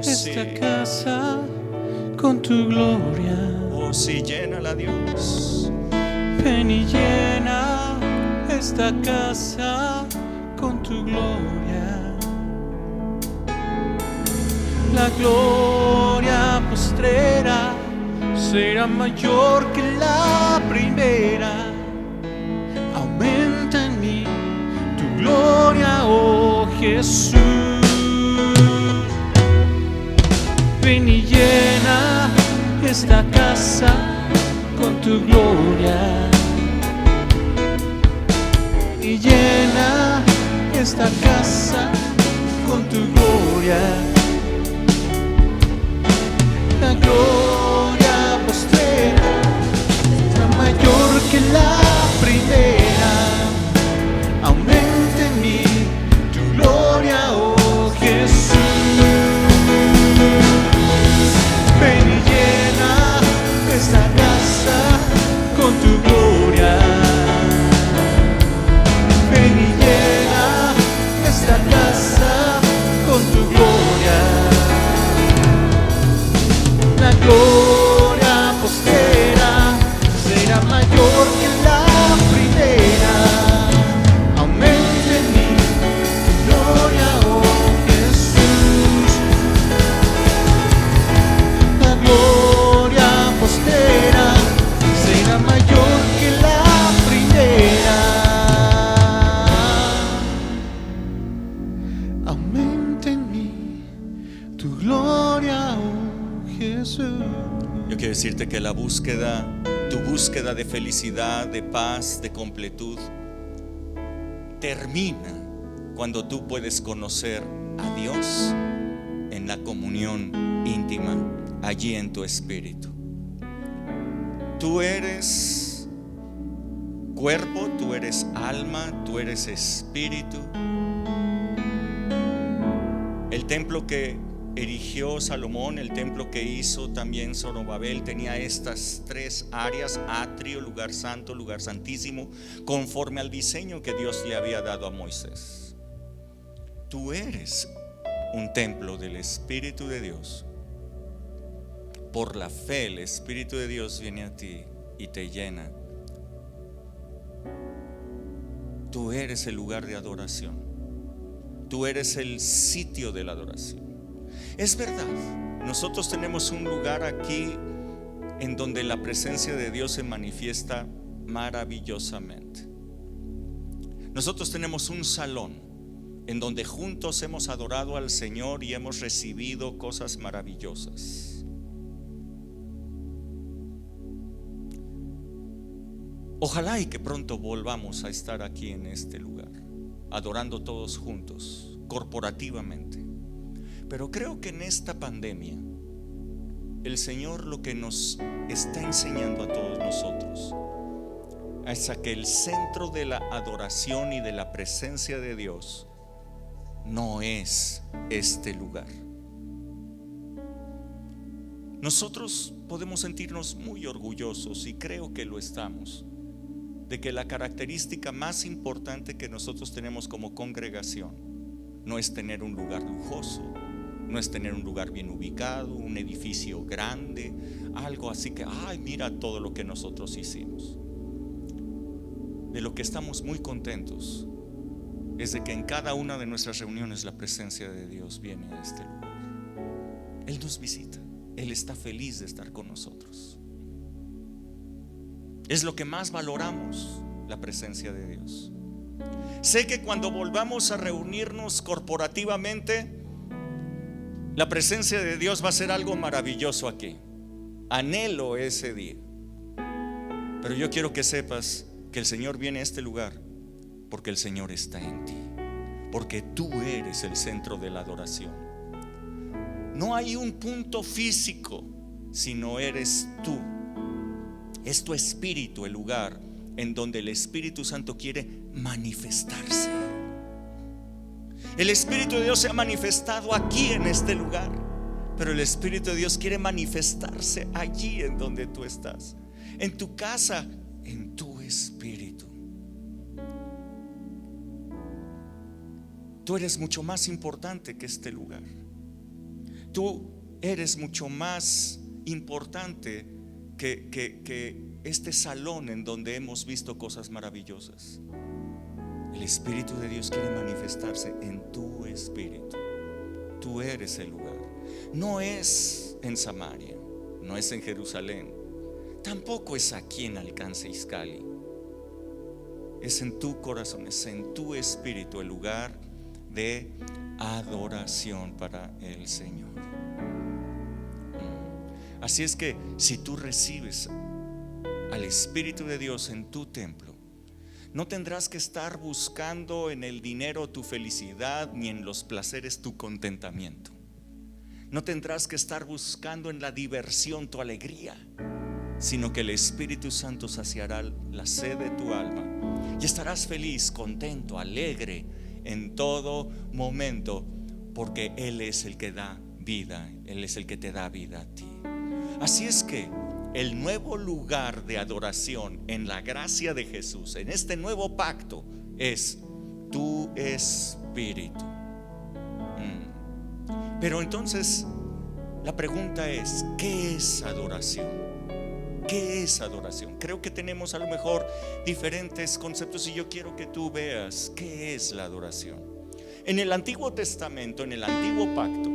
esta sí. casa con tu gloria. Oh, sí, llénala, Dios. Ven y llena esta casa con tu gloria. La gloria postrera será mayor que la primera. Aumenta en mí tu gloria, oh Jesús. Ven y llena esta casa con tu gloria. Y llena esta casa con tu gloria. La gloria postrera será mayor que la primera. Aumenta en mí tu gloria, oh Jesús. Ven y llena esta casa con tu gloria. Ven y llena esta casa con tu gloria. La gloria postrera será mayor que la primera. Aumenta en mí tu gloria, oh Jesús. La gloria postrera será mayor que la primera. Aumenta en mí tu gloria, oh Jesús. Yo quiero decirte que tu búsqueda de felicidad, de paz, de completud, termina cuando tú puedes conocer a Dios en la comunión íntima, allí en tu espíritu. Tú eres cuerpo, tú eres alma, tú eres espíritu. El templo que erigió Salomón, el templo que hizo también Zorobabel, tenía estas tres áreas: atrio, lugar santo, lugar santísimo, conforme al diseño que Dios le había dado a Moisés. tú eres un templo del Espíritu de Dios. Por la fe, el Espíritu de Dios viene a ti y te llena. Tú eres el lugar de adoración. Tú eres el sitio de la adoración. Es verdad, nosotros tenemos un lugar aquí en donde la presencia de Dios se manifiesta maravillosamente. Nosotros tenemos un salón en donde juntos hemos adorado al Señor y hemos recibido cosas maravillosas. Ojalá y que pronto volvamos a estar aquí en este lugar, adorando todos juntos, corporativamente. Pero creo que en esta pandemia el Señor lo que nos está enseñando a todos nosotros es a que el centro de la adoración y de la presencia de Dios no es este lugar. Nosotros podemos sentirnos muy orgullosos, y creo que lo estamos, de que la característica más importante que nosotros tenemos como congregación no es tener un lugar lujoso, no es tener un lugar bien ubicado, un edificio grande, algo así que, ay, mira todo lo que nosotros hicimos. De lo que estamos muy contentos es de que en cada una de nuestras reuniones la presencia de Dios viene a este lugar. Él nos visita, Él está feliz de estar con nosotros. Es lo que más valoramos, la presencia de Dios. Sé que cuando volvamos a reunirnos corporativamente, la presencia de Dios va a ser algo maravilloso aquí. Anhelo ese día. Pero yo quiero que sepas que el Señor viene a este lugar porque el Señor está en ti, porque tú eres el centro de la adoración. No hay un punto físico, sino eres tú. Es tu espíritu el lugar en donde el Espíritu Santo quiere manifestarse. El Espíritu de Dios se ha manifestado aquí en este lugar, pero el Espíritu de Dios quiere manifestarse allí en donde tú estás, en tu casa, en tu espíritu. Tú eres mucho más importante que este lugar. Tú eres mucho más importante que este salón en donde hemos visto cosas maravillosas. El Espíritu de Dios quiere manifestarse en tu espíritu. Tú eres el lugar. No es en Samaria, no es en Jerusalén, tampoco es aquí en Alcance Izcalli. Es en tu corazón, es en tu espíritu el lugar de adoración para el Señor. Así es que si tú recibes al Espíritu de Dios en tu templo, no tendrás que estar buscando en el dinero tu felicidad, ni en los placeres tu contentamiento. No tendrás que estar buscando en la diversión tu alegría, sino que el Espíritu Santo saciará la sed de tu alma y estarás feliz, contento, alegre en todo momento, porque Él es el que da vida, Él es el que te da vida a ti. Así es que el nuevo lugar de adoración en la gracia de Jesús, en este nuevo pacto, es tu espíritu. Pero entonces la pregunta es, ¿qué es adoración? ¿Qué es adoración? Creo que tenemos a lo mejor diferentes conceptos y yo quiero que tú veas qué es la adoración. En el Antiguo Testamento, en el Antiguo Pacto,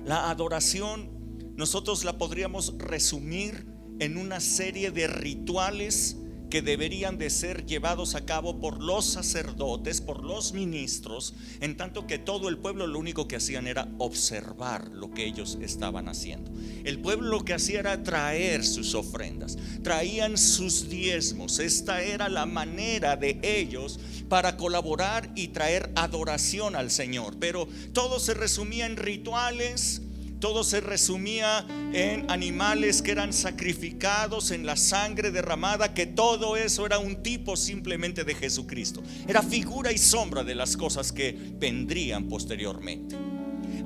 la adoración nosotros la podríamos resumir en una serie de rituales que deberían de ser llevados a cabo por los sacerdotes, por los ministros, en tanto que todo el pueblo lo único que hacían era observar lo que ellos estaban haciendo. El pueblo lo que hacía era traer sus ofrendas, traían sus diezmos. Esta era la manera de ellos para colaborar y traer adoración al Señor. Pero todo se resumía en rituales. Todo se resumía en animales que eran sacrificados, en la sangre derramada, que todo eso era un tipo simplemente de Jesucristo. Era figura y sombra de las cosas que vendrían posteriormente.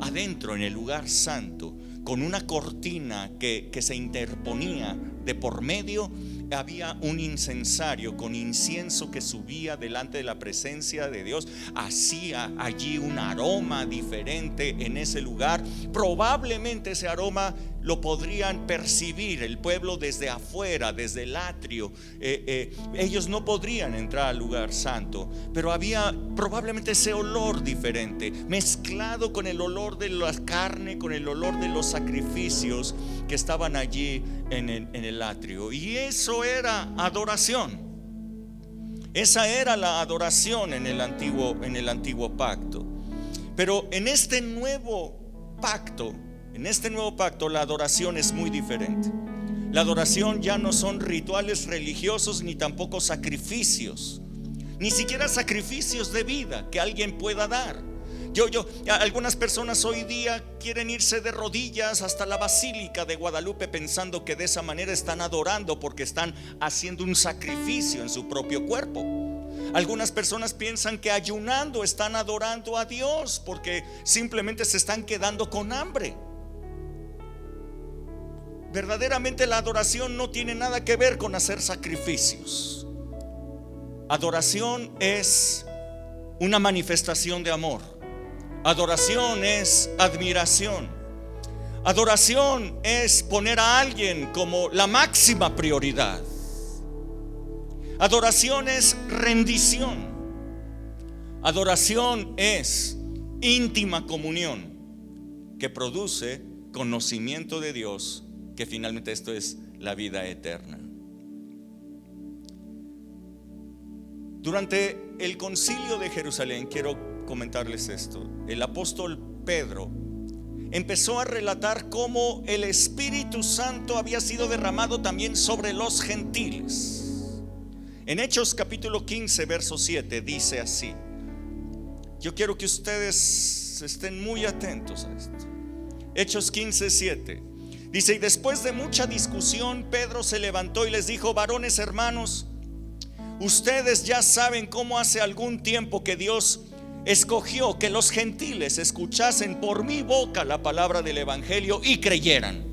Adentro, en el lugar santo, con una cortina que se interponía de por medio, había un incensario con incienso que subía delante de la presencia de Dios, hacía allí un aroma diferente en ese lugar. Probablemente ese aroma lo podrían percibir el pueblo desde afuera, desde el atrio. Ellos no podrían entrar al lugar santo, pero había probablemente ese olor diferente, mezclado con el olor de la carne, con el olor de los sacrificios que estaban allí en el atrio. Y eso era adoración. Esa era la adoración en el antiguo pacto. Pero en este nuevo pacto, la adoración es muy diferente. La adoración ya no son rituales religiosos, ni tampoco sacrificios, ni siquiera sacrificios de vida que alguien pueda dar. Algunas personas hoy día quieren irse de rodillas hasta la Basílica de Guadalupe pensando que de esa manera están adorando, porque están haciendo un sacrificio en su propio cuerpo. Algunas personas piensan que ayunando están adorando a Dios, porque simplemente se están quedando con hambre. Verdaderamente la adoración no tiene nada que ver con hacer sacrificios. Adoración es una manifestación de amor. Adoración es admiración. Adoración es poner a alguien como la máxima prioridad. Adoración es rendición. Adoración es íntima comunión que produce conocimiento de Dios, que finalmente esto es la vida eterna. Durante el concilio de Jerusalén, quiero comentarles esto, el apóstol Pedro empezó a relatar cómo el Espíritu Santo había sido derramado también sobre los gentiles. En Hechos capítulo 15 verso 7 dice así. Yo quiero que ustedes estén muy atentos a esto. Hechos 15, 7 dice: y después de mucha discusión, Pedro se levantó y les dijo: varones hermanos, ustedes ya saben cómo hace algún tiempo que Dios escogió que los gentiles escuchasen por mi boca la palabra del evangelio y creyeran.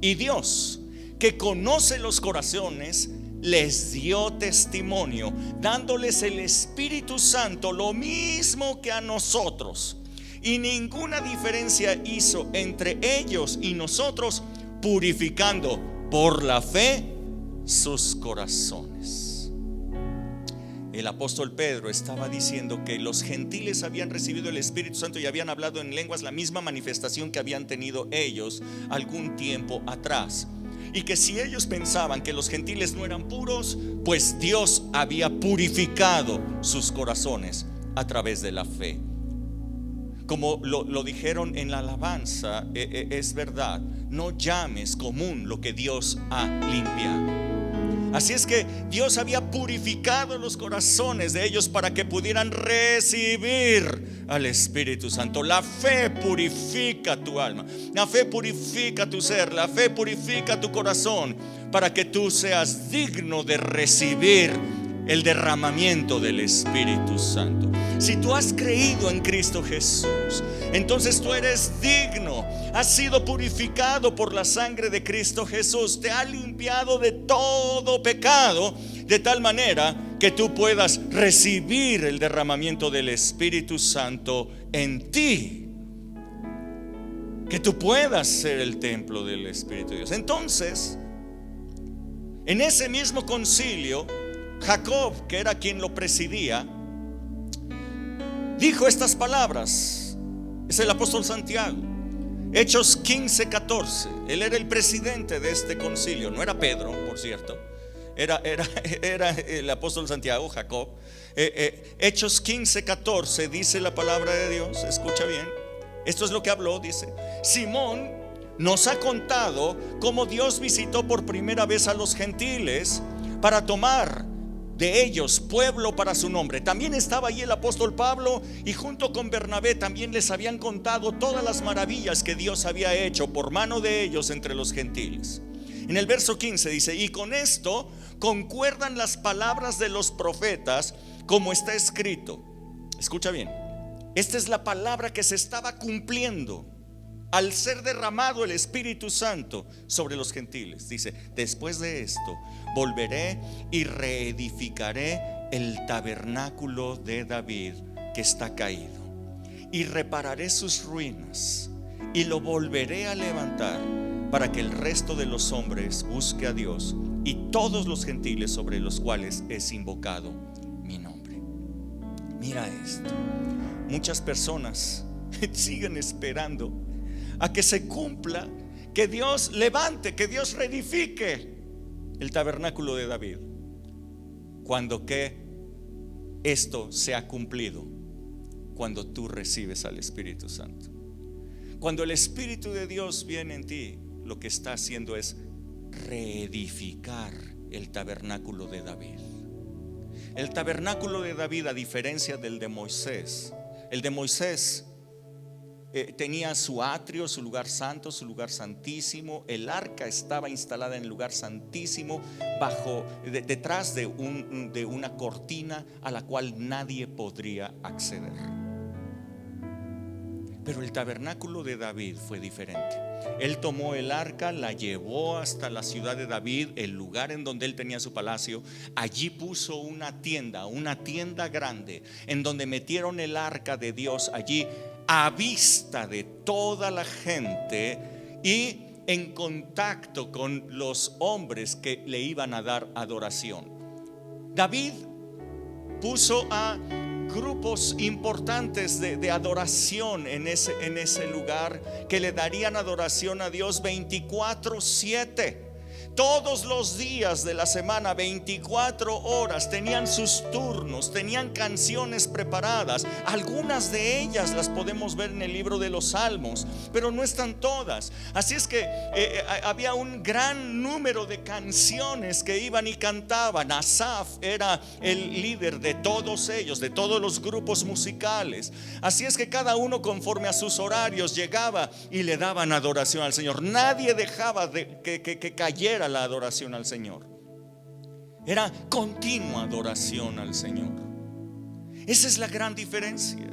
Y Dios, que conoce los corazones, les dio testimonio, dándoles el Espíritu Santo, lo mismo que a nosotros. Y ninguna diferencia hizo entre ellos y nosotros, purificando por la fe sus corazones. El apóstol Pedro estaba diciendo que los gentiles habían recibido el Espíritu Santo y habían hablado en lenguas, la misma manifestación que habían tenido ellos algún tiempo atrás. Y que si ellos pensaban que los gentiles no eran puros, pues Dios había purificado sus corazones a través de la fe. Como lo dijeron en la alabanza, es verdad, no llames común lo que Dios ha limpiado. Así es que Dios había purificado los corazones de ellos para que pudieran recibir al Espíritu Santo. La fe purifica tu alma, la fe purifica tu ser, la fe purifica tu corazón, para que tú seas digno de recibir el derramamiento del Espíritu Santo. Si tú has creído en Cristo Jesús, entonces tú eres digno, has sido purificado por la sangre de Cristo Jesús, te ha limpiado de todo pecado, de tal manera que tú puedas recibir el derramamiento del Espíritu Santo en ti, que tú puedas ser el templo del Espíritu de Dios. Entonces, en ese mismo concilio, Jacob, que era quien lo presidía, dijo estas palabras. Es el apóstol Santiago. Hechos 15, 14. Él era el presidente de este concilio. No era Pedro, por cierto. Era el apóstol Santiago, Jacob. Hechos 15, 14 dice la palabra de Dios. Escucha bien. Esto es lo que habló, dice: Simón nos ha contado cómo Dios visitó por primera vez a los gentiles para tomar de ellos pueblo para su nombre. También estaba allí el apóstol Pablo, y junto con Bernabé también les habían contado todas las maravillas que Dios había hecho por mano de ellos entre los gentiles. En el verso 15 dice: y con esto concuerdan las palabras de los profetas, como está escrito. Escucha bien, esta es la palabra que se estaba cumpliendo. al ser derramado el Espíritu Santo sobre los gentiles. Dice: después de esto volveré y reedificaré el tabernáculo de David que está caído, y repararé sus ruinas y lo volveré a levantar, para que el resto de los hombres busque a Dios, y todos los gentiles sobre los cuales es invocado mi nombre. Mira esto: muchas personas siguen esperando a que se cumpla, que Dios levante, que Dios reedifique el tabernáculo de David, cuando que esto se ha cumplido cuando tú recibes al Espíritu Santo. Cuando el Espíritu de Dios viene en ti, lo que está haciendo es reedificar el tabernáculo de David. El tabernáculo de David, a diferencia del de Moisés, el de Moisés tenía su atrio, su lugar santo, su lugar santísimo. El arca estaba instalada en el lugar santísimo, detrás de una cortina a la cual nadie podría acceder. Pero el tabernáculo de David fue diferente. Él tomó el arca, la llevó hasta la ciudad de David, el lugar en donde él tenía su palacio. Allí puso una tienda grande, en donde metieron el arca de Dios allí, a vista de toda la gente y en contacto con los hombres que le iban a dar adoración. David puso a grupos importantes de adoración en ese lugar, que le darían adoración a Dios 24/7. Todos los días de la semana, 24 horas, tenían sus turnos, tenían canciones preparadas. Algunas de ellas las podemos ver en el libro de los Salmos, pero no están todas. Así es que había un gran número de canciones que iban y cantaban. Asaf era el líder de todos ellos, de todos los grupos musicales. Así es que cada uno, conforme a sus horarios, llegaba y le daban adoración al Señor. Nadie dejaba que cayera la adoración al Señor. Era continua adoración al Señor. Esa es la gran diferencia.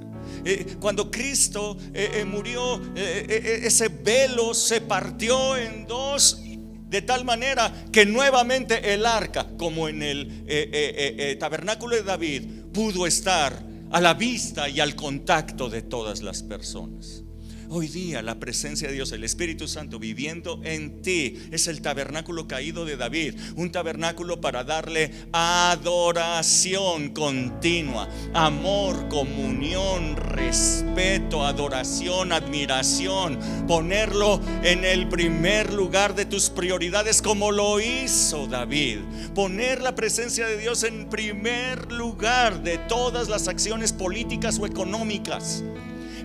Cuando Cristo murió, ese velo se partió en dos, de tal manera que nuevamente el arca, como en el tabernáculo de David, pudo estar a la vista y al contacto de todas las personas. Hoy día la presencia de Dios, el Espíritu Santo viviendo en ti, es el tabernáculo caído de David. Un tabernáculo para darle adoración continua, amor, comunión, respeto, adoración, admiración. Ponerlo en el primer lugar de tus prioridades, como lo hizo David. Poner la presencia de Dios en primer lugar de todas las acciones políticas o económicas.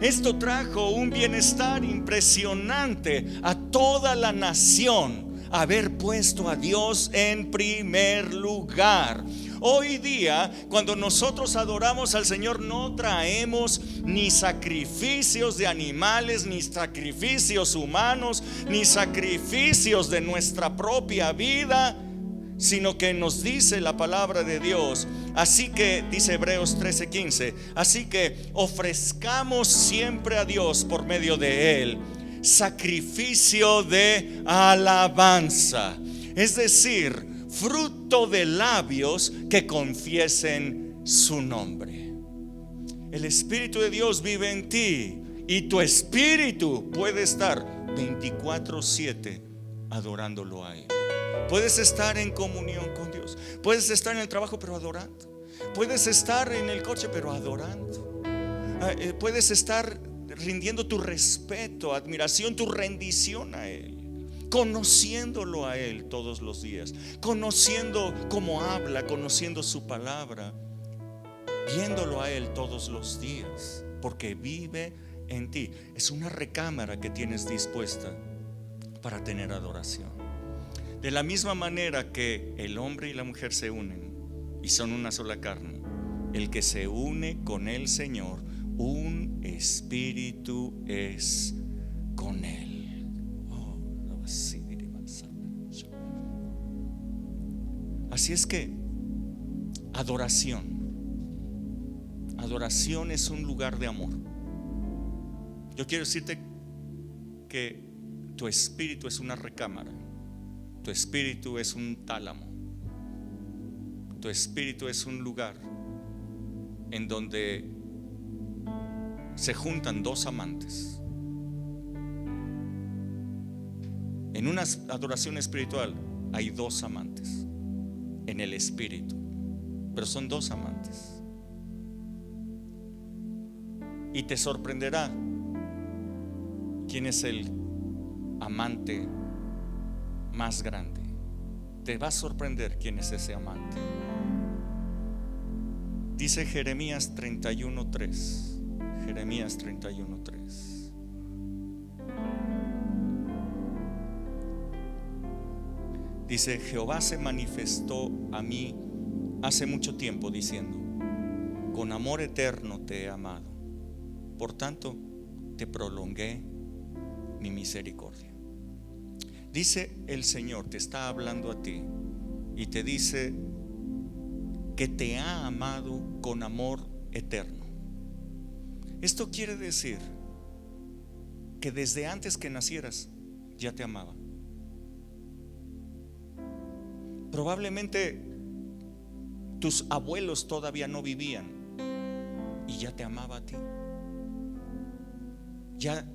Esto trajo un bienestar impresionante a toda la nación, haber puesto a Dios en primer lugar. Hoy día, cuando nosotros adoramos al Señor, no traemos ni sacrificios de animales, ni sacrificios humanos, ni sacrificios de nuestra propia vida, sino que nos dice la palabra de Dios. Así que dice Hebreos 13:15, así que ofrezcamos siempre a Dios por medio de Él sacrificio de alabanza, es decir, fruto de labios que confiesen su nombre. El Espíritu de Dios vive en ti, y tu espíritu puede estar 24/7 adorándolo a Él. Puedes estar en comunión con Dios. Puedes estar en el trabajo, pero adorando. Puedes estar en el coche, pero adorando. Puedes estar rindiendo tu respeto, admiración, tu rendición a Él, conociéndolo a Él todos los días, conociendo cómo habla, conociendo su palabra, viéndolo a Él todos los días, porque vive en ti. Es una recámara que tienes dispuesta para tener adoración. De la misma manera que el hombre y la mujer se unen y son una sola carne, el que se une con el Señor, un espíritu es con Él. Así es que adoración es un lugar de amor. Yo quiero decirte que tu espíritu es una recámara, tu espíritu es un tálamo, tu espíritu es un lugar en donde se juntan dos amantes. En una adoración espiritual hay dos amantes en el espíritu, pero son dos amantes. Y te sorprenderá quién es el amante más grande. Te va a sorprender quién es ese amante. Dice Jeremías 31:3. Jeremías 31:3. Dice: Jehová se manifestó a mí hace mucho tiempo diciendo: con amor eterno te he amado, por tanto te prolongué mi misericordia. Dice el Señor, te está hablando a ti y te dice que te ha amado con amor eterno. Esto quiere decir que desde antes que nacieras ya te amaba. Probablemente tus abuelos todavía no vivían y ya te amaba a ti. Ya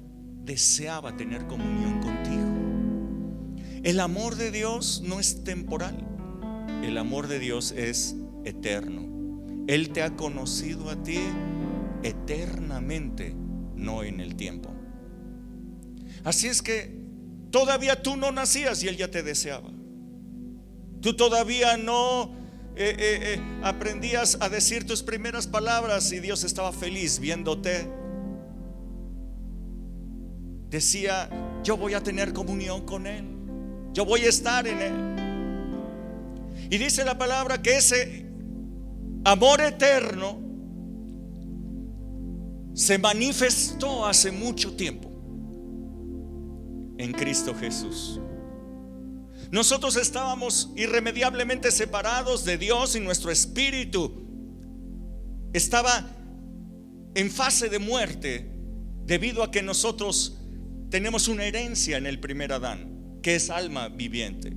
deseaba tener comunión contigo. El amor de Dios no es temporal. El amor de Dios es eterno. Él te ha conocido a ti eternamente, no en el tiempo. Así es que todavía tú no nacías y Él ya te deseaba. Tú todavía no aprendías a decir tus primeras palabras y Dios estaba feliz viéndote. Decía: yo voy a tener comunión con Él, yo voy a estar en Él. Y dice la palabra que ese amor eterno se manifestó hace mucho tiempo en Cristo Jesús. Nosotros estábamos irremediablemente separados de Dios y nuestro espíritu estaba en fase de muerte debido a que nosotros tenemos una herencia en el primer Adán, que es alma viviente.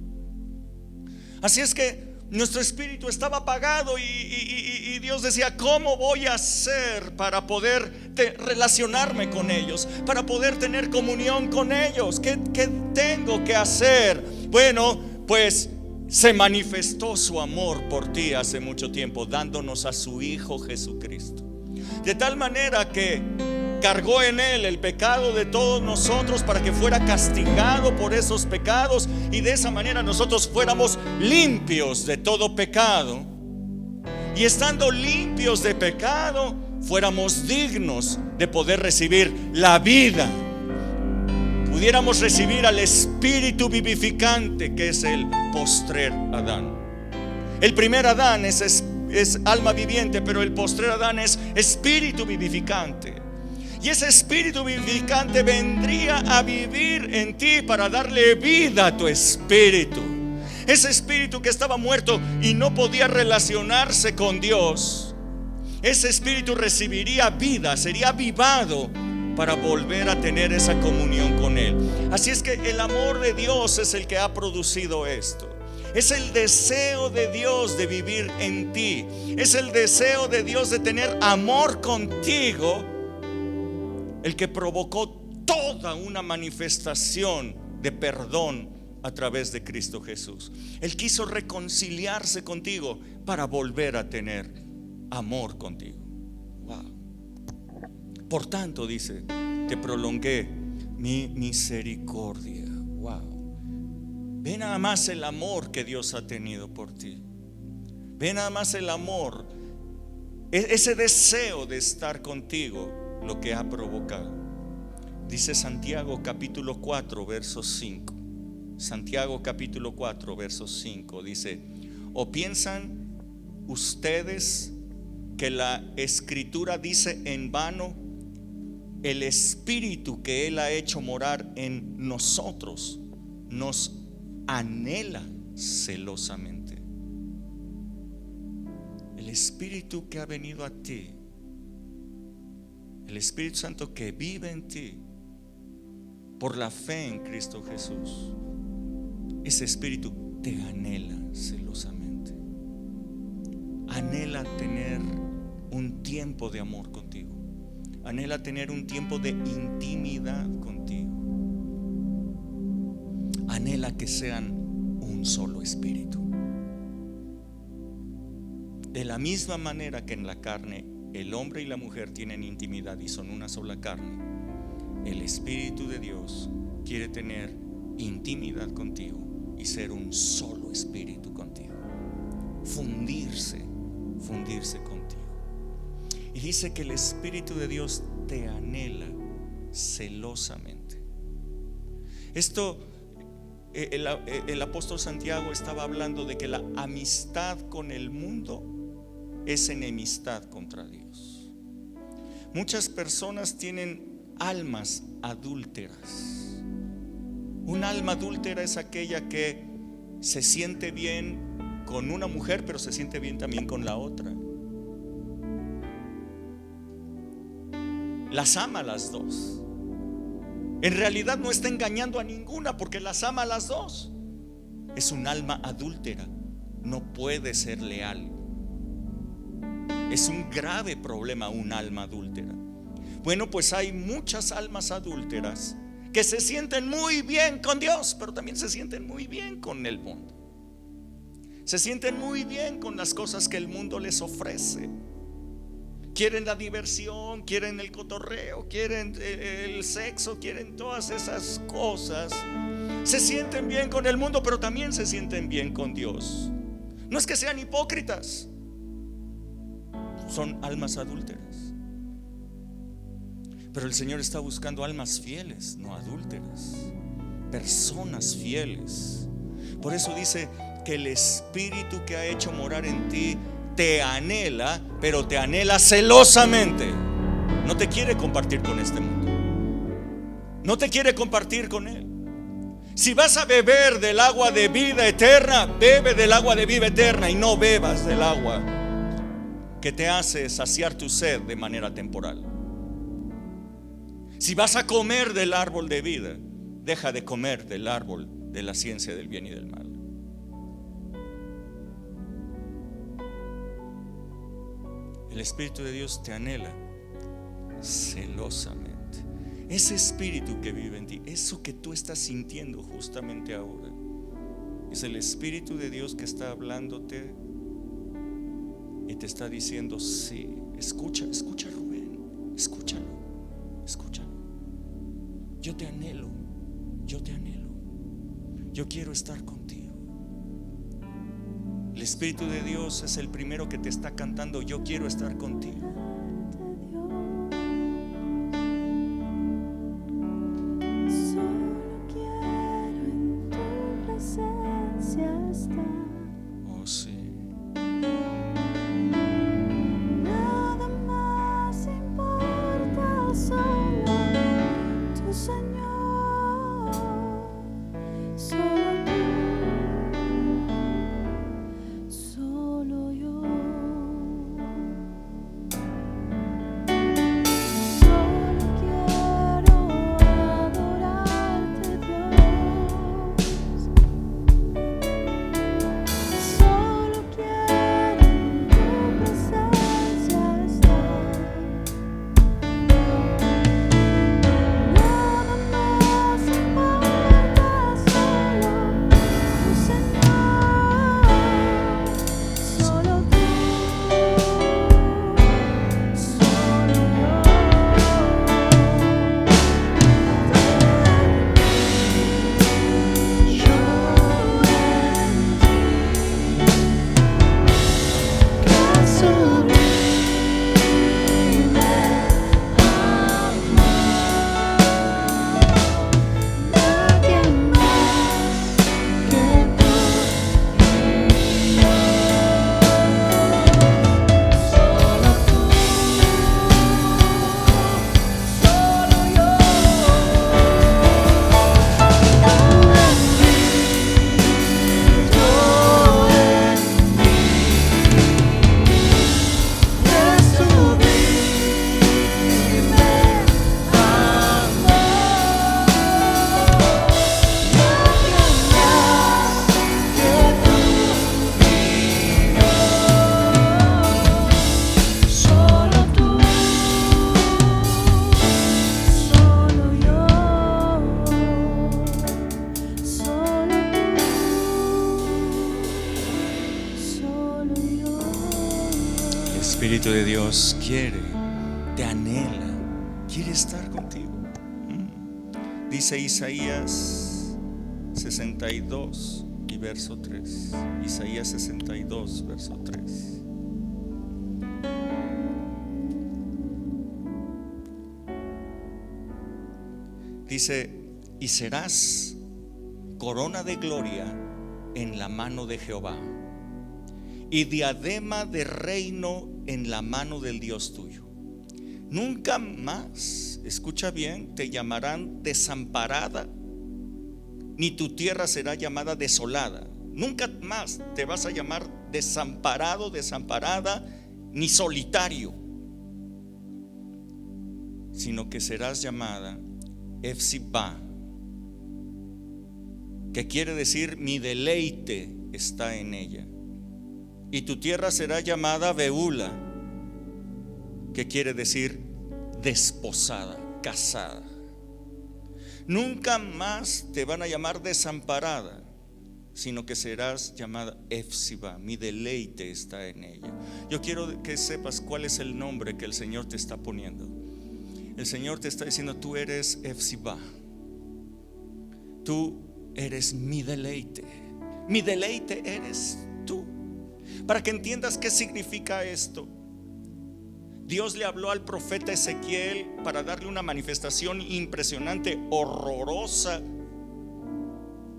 Así es que nuestro espíritu estaba apagado y Dios decía: ¿cómo voy a hacer para poder relacionarme con ellos? Para poder tener comunión con ellos. ¿Qué tengo que hacer? Bueno, pues se manifestó su amor por ti hace mucho tiempo, dándonos a su Hijo Jesucristo. De tal manera que cargó en Él el pecado de todos nosotros para que fuera castigado por esos pecados y de esa manera nosotros fuéramos limpios de todo pecado, y estando limpios de pecado fuéramos dignos de poder recibir la vida, pudiéramos recibir al Espíritu vivificante que es el postrer Adán. El primer Adán es alma viviente, pero el postrer Adán es espíritu vivificante. Y ese espíritu vivificante vendría a vivir en ti para darle vida a tu espíritu. Ese espíritu que estaba muerto y no podía relacionarse con Dios, ese espíritu recibiría vida, sería avivado para volver a tener esa comunión con Él. Así es que el amor de Dios es el que ha producido esto. Es el deseo de Dios de vivir en ti. Es el deseo de Dios de tener amor contigo el que provocó toda una manifestación de perdón a través de Cristo Jesús. Él quiso reconciliarse contigo para volver a tener amor contigo. Wow. Por tanto, dice, te prolongué mi misericordia. Wow. Ve nada más el amor que Dios ha tenido por ti. Ve nada más el amor, ese deseo de estar contigo, lo que ha provocado. Dice Santiago capítulo 4 verso 5. Santiago capítulo 4 verso 5 dice: ¿o piensan ustedes que la escritura dice en vano, el Espíritu que Él ha hecho morar en nosotros nos anhela celosamente? El Espíritu que ha venido a ti, el Espíritu Santo que vive en ti, por la fe en Cristo Jesús, ese espíritu te anhela celosamente. Anhela tener un tiempo de amor contigo. Anhela tener un tiempo de intimidad contigo. Anhela que sean un solo espíritu. De la misma manera que en la carne el hombre y la mujer tienen intimidad y son una sola carne, el Espíritu de Dios quiere tener intimidad contigo y ser un solo espíritu contigo. Fundirse contigo. Y dice que el Espíritu de Dios te anhela celosamente. Esto, el apóstol Santiago estaba hablando de que la amistad con el mundo es enemistad contra Dios. Muchas personas tienen almas adúlteras. Un alma adúltera es aquella que se siente bien con una mujer, pero se siente bien también con la otra. Las ama a las dos. En realidad no está engañando a ninguna, porque las ama a las dos. Es un alma adúltera. No puede ser leal. Es un grave problema un alma adúltera. Bueno, pues hay muchas almas adúlteras que se sienten muy bien con Dios, pero también se sienten muy bien con el mundo. Se sienten muy bien con las cosas que el mundo les ofrece. Quieren la diversión, quieren el cotorreo, quieren el sexo, quieren todas esas cosas. Se sienten bien con el mundo, pero también se sienten bien con Dios. No es que sean hipócritas, son almas adúlteras. Pero el Señor está buscando almas fieles, no adúlteras, personas fieles. Por eso dice que el Espíritu que ha hecho morar en ti te anhela, pero te anhela celosamente. No te quiere compartir con este mundo. No te quiere compartir con él. Si vas a beber del agua de vida eterna, bebe del agua de vida eterna y no bebas del agua que te hace saciar tu sed de manera temporal. Si vas a comer del árbol de vida, deja de comer del árbol de la ciencia del bien y del mal. El Espíritu de Dios te anhela celosamente. Ese Espíritu que vive en ti, eso que tú estás sintiendo justamente ahora, es el Espíritu de Dios que está hablándote y te está diciendo: sí, escucha Rubén, escúchalo. Yo te anhelo, yo quiero estar contigo. El Espíritu de Dios es el primero que te está cantando: yo quiero estar contigo. Solo quiero en tu presencia estar. Oh, sí. Nada más importa, solo tu Señor, solo tú, solo yo. Espíritu de Dios quiere, te anhela, quiere estar contigo. Dice Isaías 62 y verso 3. Isaías 62, verso 3. Dice: y serás corona de gloria en la mano de Jehová, y diadema de reino en la mano del Dios tuyo. Nunca más, escucha bien, te llamarán desamparada, ni tu tierra será llamada desolada. Nunca más te vas a llamar desamparado, desamparada, ni solitario, sino que serás llamada Efsibá, que quiere decir mi deleite está en ella. Y tu tierra será llamada Beula, que quiere decir desposada, casada. Nunca más te van a llamar desamparada, sino que serás llamada Efsibá, mi deleite está en ella. Yo quiero que sepas cuál es el nombre que el Señor te está poniendo. El Señor te está diciendo: tú eres Efsibá, tú eres mi deleite eres tú. Para que entiendas qué significa esto, Dios le habló al profeta Ezequiel para darle una manifestación impresionante, horrorosa,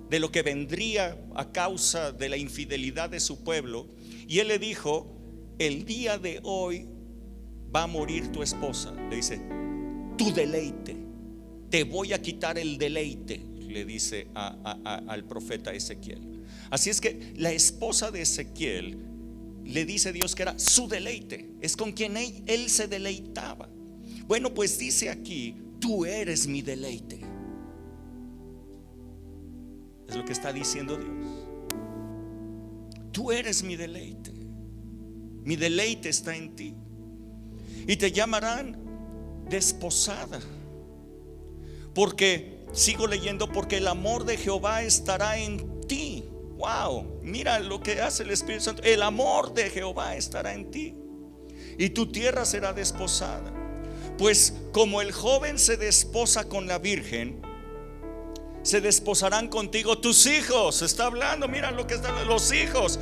de lo que vendría a causa de la infidelidad de su pueblo. Y él le dijo: el día de hoy va a morir tu esposa. Le dice: tu deleite, te voy a quitar el deleite, le dice al profeta Ezequiel. Así es que la esposa de Ezequiel, le dice Dios que era su deleite, es con quien él se deleitaba. Bueno, pues dice aquí: tú eres mi deleite. Es lo que está diciendo Dios. Tú eres mi deleite está en ti. Y te llamarán desposada, porque, sigo leyendo, porque el amor de Jehová estará en ti. Wow, mira lo que hace el Espíritu Santo. El amor de Jehová estará en ti, y tu tierra será desposada. Pues como el joven se desposa con la virgen, se desposarán contigo tus hijos. Está hablando, mira lo que están los hijos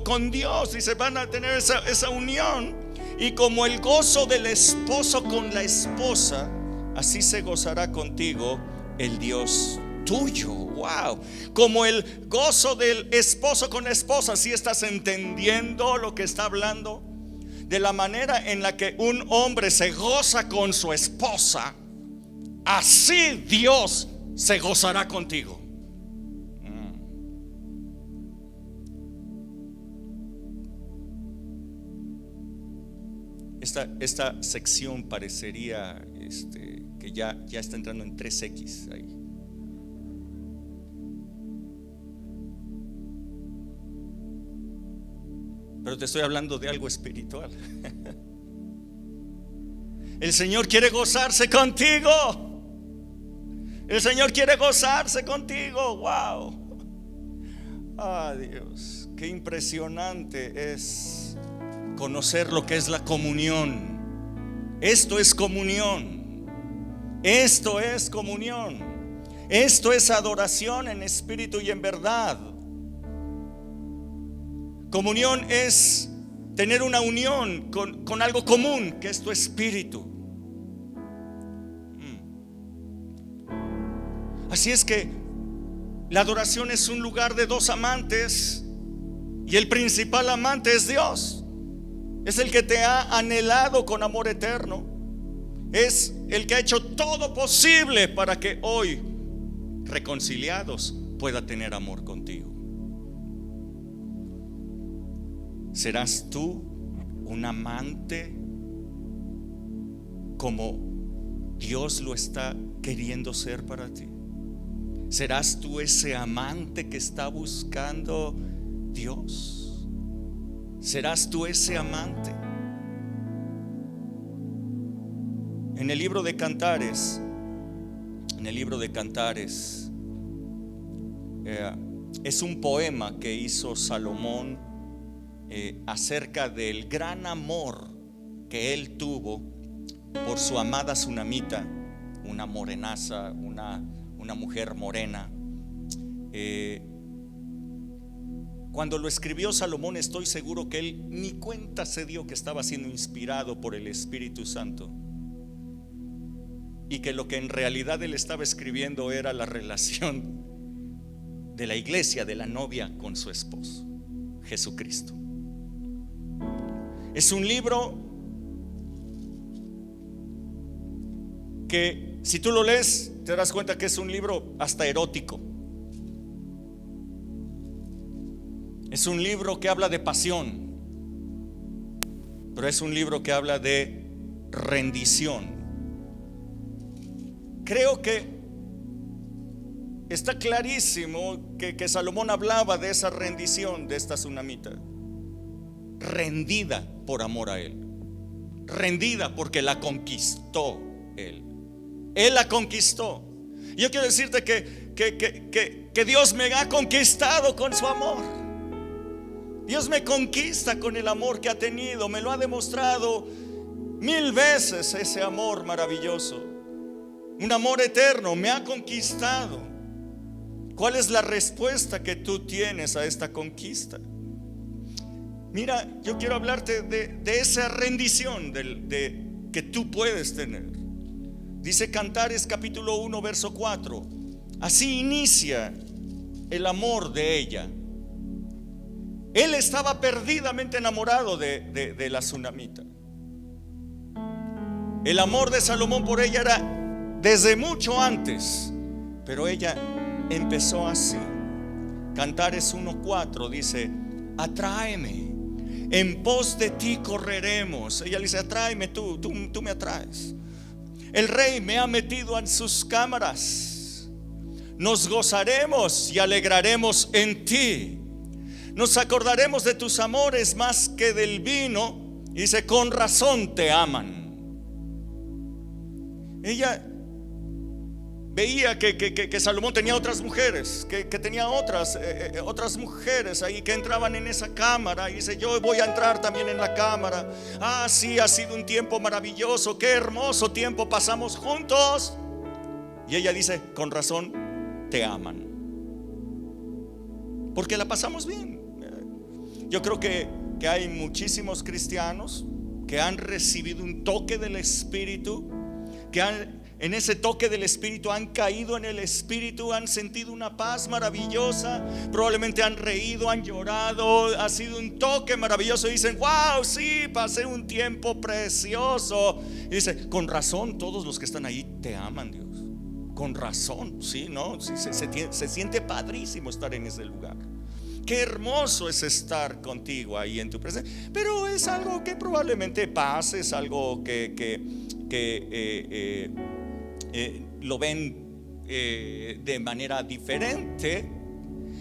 con Dios, y se van a tener esa unión. Y como el gozo del esposo con la esposa, así se gozará contigo el Dios tuyo. Wow, como el gozo del esposo con la esposa. ¿Sí estás entendiendo lo que está hablando? De la manera en la que un hombre se goza con su esposa, así Dios se gozará contigo. Esta sección parecería que ya está entrando en 3X ahí. Pero te estoy hablando de algo espiritual. El Señor quiere gozarse contigo. El Señor quiere gozarse contigo. Wow. Ah, Dios, qué impresionante es conocer lo que es la comunión. Esto es comunión. Esto es comunión. Esto es adoración en espíritu y en verdad. Comunión es tener una unión con algo común, que es tu espíritu. Así es que la adoración es un lugar de dos amantes, y el principal amante es Dios. Es el que te ha anhelado con amor eterno. Es el que ha hecho todo posible para que hoy, reconciliados, pueda tener amor contigo. ¿Serás tú un amante como Dios lo está queriendo ser para ti? ¿Serás tú ese amante que está buscando Dios? ¿Serás tú ese amante? En el libro de Cantares, es un poema que hizo Salomón acerca del gran amor que él tuvo por su amada tsunamita, una morenaza, una mujer morena. Cuando lo escribió Salomón, estoy seguro que él ni cuenta se dio que estaba siendo inspirado por el Espíritu Santo, y que lo que en realidad él estaba escribiendo era la relación de la iglesia, de la novia con su esposo, Jesucristo. Es un libro que, si tú lo lees, te darás cuenta que es un libro hasta erótico. Es un libro que habla de pasión, pero es un libro que habla de rendición. Creo que está clarísimo que Salomón hablaba de esa rendición de esta tsunamita, rendida por amor a él, rendida porque la conquistó él la conquistó. Yo quiero decirte que Dios me ha conquistado con su amor. Dios me conquista con el amor que ha tenido, me lo ha demostrado 1000 veces ese amor maravilloso, un amor eterno, me ha conquistado. ¿Cuál es la respuesta que tú tienes a esta conquista? Mira, yo quiero hablarte de esa rendición que tú puedes tener. Dice Cantares capítulo 1 verso 4: así inicia el amor de ella. Él estaba perdidamente enamorado de la tsunamita. El amor de Salomón por ella era desde mucho antes, pero ella empezó así. Cantares 1:4 dice: atráeme, en pos de ti correremos. Ella le dice: atráeme, tú me atraes. El rey me ha metido en sus cámaras. Nos gozaremos y alegraremos en ti. Nos acordaremos de tus amores más que del vino. Y dice: con razón te aman. Ella veía que Salomón tenía otras mujeres, que tenía otras mujeres ahí que entraban en esa cámara. Y dice: yo voy a entrar también en la cámara. Ah, sí, ha sido un tiempo maravilloso, qué hermoso tiempo pasamos juntos. Y ella dice: con razón te aman, porque la pasamos bien. Yo creo que hay muchísimos cristianos que han recibido un toque del Espíritu, que en ese toque del Espíritu han caído en el Espíritu, han sentido una paz maravillosa, probablemente han reído, han llorado, ha sido un toque maravilloso y dicen: wow, sí, pasé un tiempo precioso. Y dice: con razón todos los que están ahí te aman, Dios. Con razón, sí, ¿no? Sí, se siente padrísimo estar en ese lugar. Qué hermoso es estar contigo ahí en tu presencia. Pero es algo que probablemente pase, es algo que lo ven de manera diferente.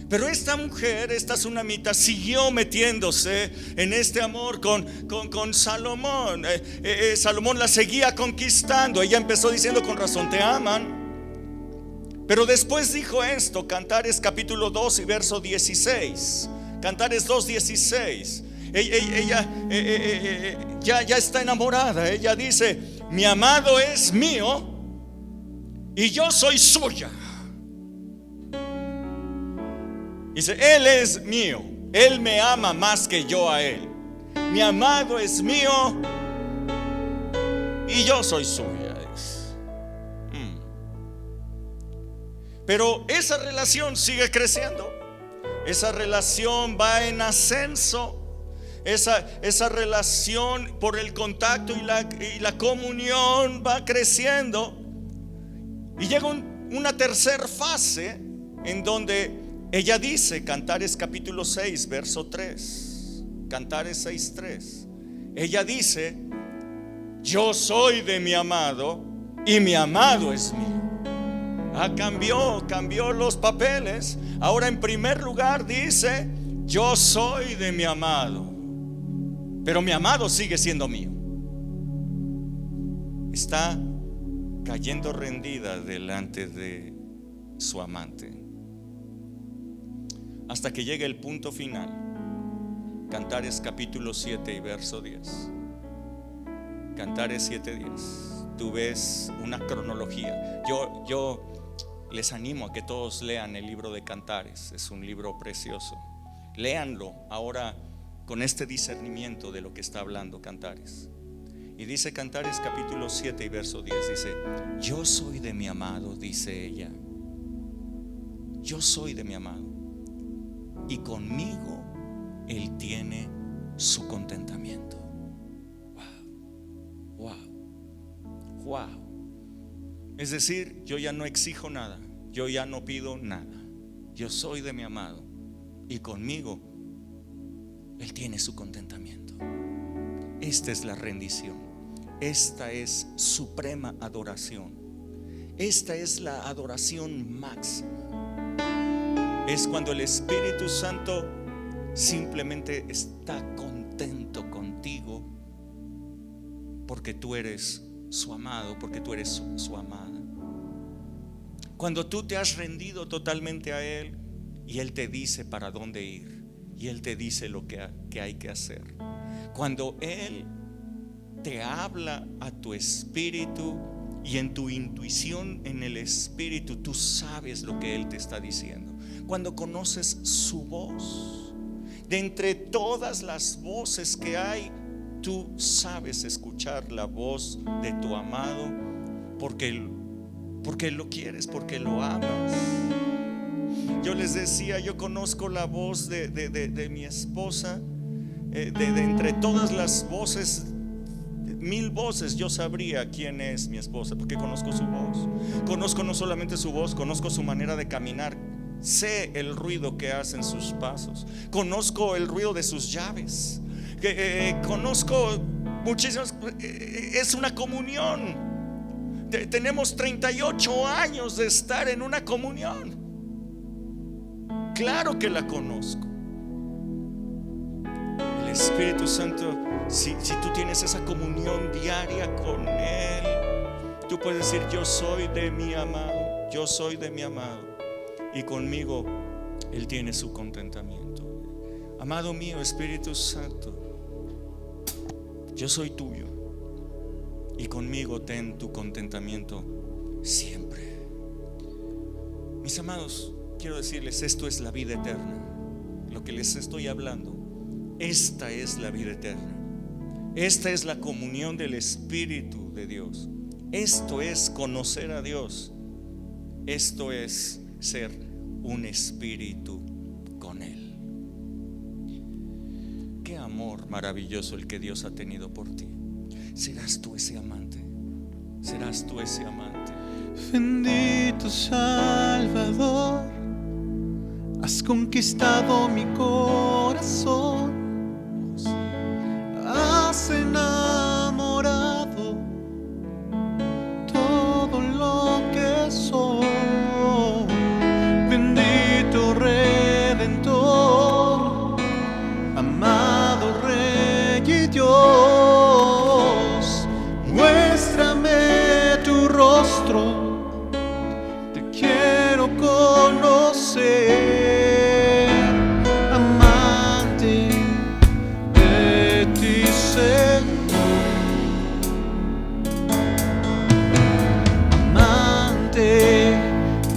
Pero esta mujer, esta tsunamita, siguió metiéndose en este amor con Salomón. Salomón la seguía conquistando. Ella empezó diciendo: con razón te aman. Pero después dijo esto, Cantares capítulo 2 y verso 16. Cantares 2:16. Ella ya está enamorada. Ella dice: mi amado es mío y yo soy suya. Dice: él es mío, él me ama más que yo a él. Mi amado es mío y yo soy suya. Pero esa relación sigue creciendo. Esa relación va en ascenso. Esa relación por el contacto y la comunión va creciendo. Y llega una tercera fase en donde ella dice, Cantares capítulo 6 verso 3, Cantares 6:3, ella dice: yo soy de mi amado y mi amado es mío. Cambió los papeles. Ahora en primer lugar dice: yo soy de mi amado, pero mi amado sigue siendo mío. Está cayendo rendida delante de su amante, hasta que llega el punto final. Cantares capítulo 7 y verso 10. Cantares 7:10. Tú ves una cronología. Yo les animo a que todos lean el libro de Cantares. Es un libro precioso. Léanlo ahora con este discernimiento de lo que está hablando Cantares. Y dice Cantares capítulo 7 y verso 10, dice: yo soy de mi amado, dice ella. Yo soy de mi amado, y conmigo Él tiene su contentamiento. Wow, wow, wow. Es decir, yo ya no exijo nada, yo ya no pido nada. Yo soy de mi amado, y conmigo Él tiene su contentamiento. Esta es la rendición. Esta es suprema adoración. Esta es la adoración máxima. Es cuando el Espíritu Santo simplemente está contento contigo, porque tú eres su amado, porque tú eres su amada. Cuando tú te has rendido totalmente a Él, y Él te dice para dónde ir, y Él te dice lo que hay que hacer. Cuando Él te habla a tu espíritu, y en tu intuición, en el espíritu, tú sabes lo que Él te está diciendo. Cuando conoces su voz, de entre todas las voces que hay, tú sabes escuchar la voz de tu amado, porque lo quieres, porque lo amas. Yo les decía, yo conozco la voz de mi esposa. De entre todas las voces, 1000 voces, yo sabría quién es mi esposa, porque conozco su voz. Conozco no solamente su voz, conozco su manera de caminar. Sé el ruido que hacen sus pasos. Conozco el ruido de sus llaves. Conozco muchísimas. Es una comunión. Tenemos 38 años de estar en una comunión. Claro que la conozco. El Espíritu Santo, si tú tienes esa comunión diaria con Él, tú puedes decir: yo soy de mi amado, yo soy de mi amado, y conmigo Él tiene su contentamiento. Amado mío, Espíritu Santo, yo soy tuyo, y conmigo ten tu contentamiento siempre. Mis amados, quiero decirles, esto es la vida eterna. Lo que les estoy hablando, esta es la vida eterna. Esta es la comunión del Espíritu de Dios. Esto es conocer a Dios. Esto es ser un espíritu con Él. Qué amor maravilloso el que Dios ha tenido por ti. ¿Serás tú ese amante? ¿Serás tú ese amante? Bendito Salvador, has conquistado mi corazón, has enamorado todo lo que soy. Bendito Redentor, amado Rey y Dios, muéstrame tu rostro. Quiero conocer, amante de ti, Señor, amante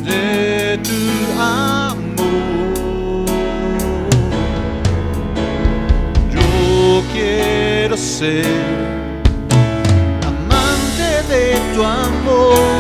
de tu amor. Yo quiero ser amante de tu amor.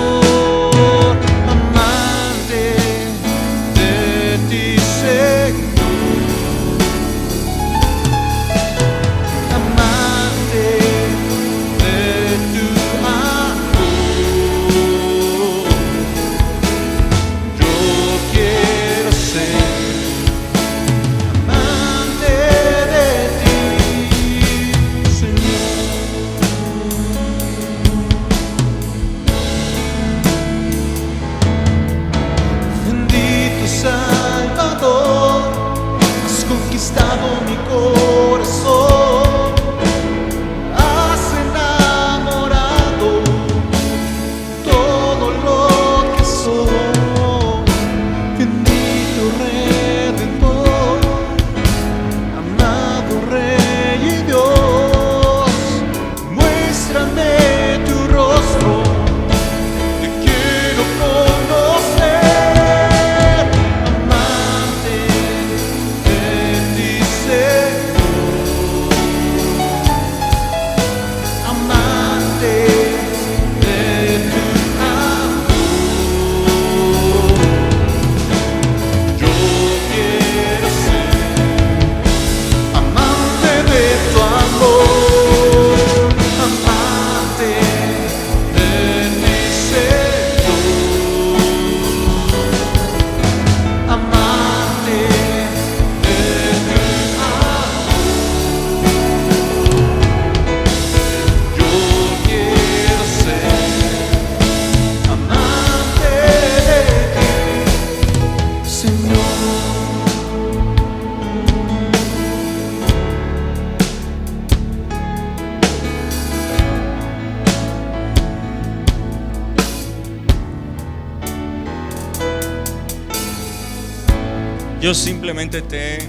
Yo simplemente te he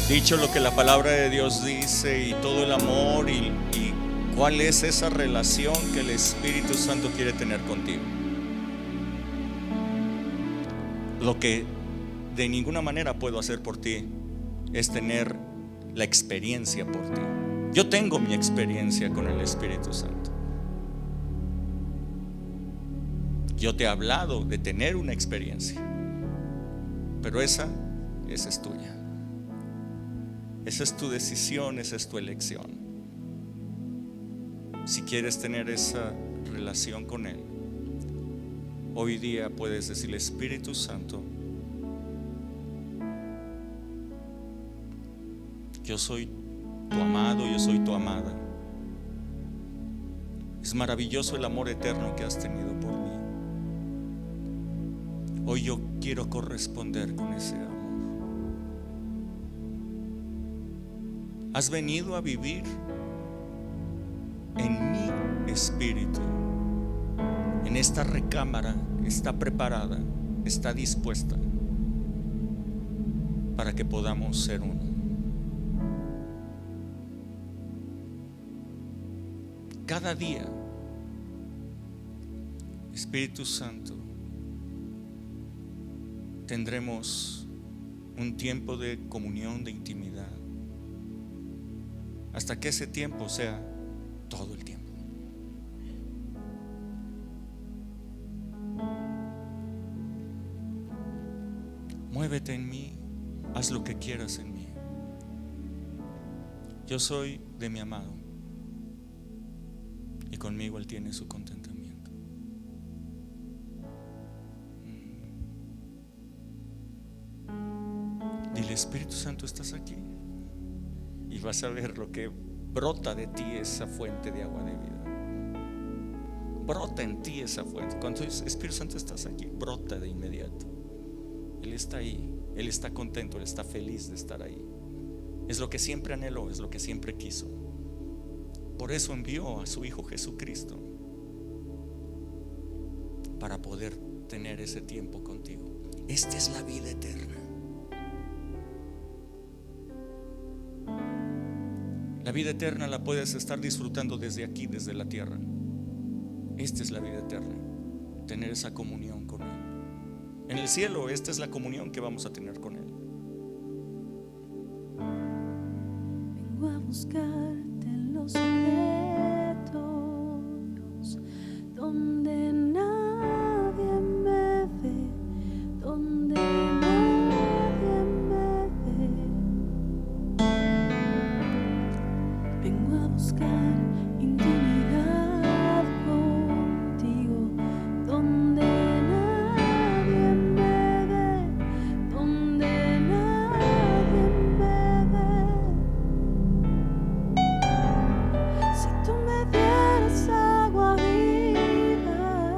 dicho lo que la palabra de Dios dice y todo el amor y cuál es esa relación que el Espíritu Santo quiere tener contigo. Lo que de ninguna manera puedo hacer por ti es tener la experiencia por ti. Yo tengo mi experiencia con el Espíritu Santo. Yo te he hablado de tener una experiencia, pero esa es tuya. Esa es tu decisión, esa es tu elección. Si quieres tener esa relación con Él, hoy día puedes decirle: Espíritu Santo, yo soy tu amado, yo soy tu amada. Es maravilloso el amor eterno que has tenido por mí. Hoy yo quiero corresponder con ese amor. Has venido a vivir en mi espíritu. En esta recámara está preparada, está dispuesta para que podamos ser uno. Cada día, Espíritu Santo, tendremos un tiempo de comunión, de intimidad, hasta que ese tiempo sea todo el tiempo. Muévete en mí, haz lo que quieras en mí. Yo soy de mi amado y conmigo Él tiene su contentamiento. Dile: Espíritu Santo, estás aquí, y vas a ver lo que brota de ti, esa fuente de agua de vida. Brota en ti esa fuente. Cuando dices: Espíritu Santo, estás aquí, brota de inmediato. Él está ahí, Él está contento, Él está feliz de estar ahí. Es lo que siempre anheló, es lo que siempre quiso. Por eso envió a su Hijo Jesucristo, para poder tener ese tiempo contigo. Esta es la vida eterna. La vida eterna la puedes estar disfrutando desde aquí, desde la tierra. Esta es la vida eterna, tener esa comunión con Él. En el cielo, esta es la comunión que vamos a tener con Él. Vengo a buscarte en los secretos, donde nadie me ve, donde nadie me ve. Vengo a buscar intimidad contigo, donde nadie me ve, donde nadie me ve. Si tú me dieras agua viva,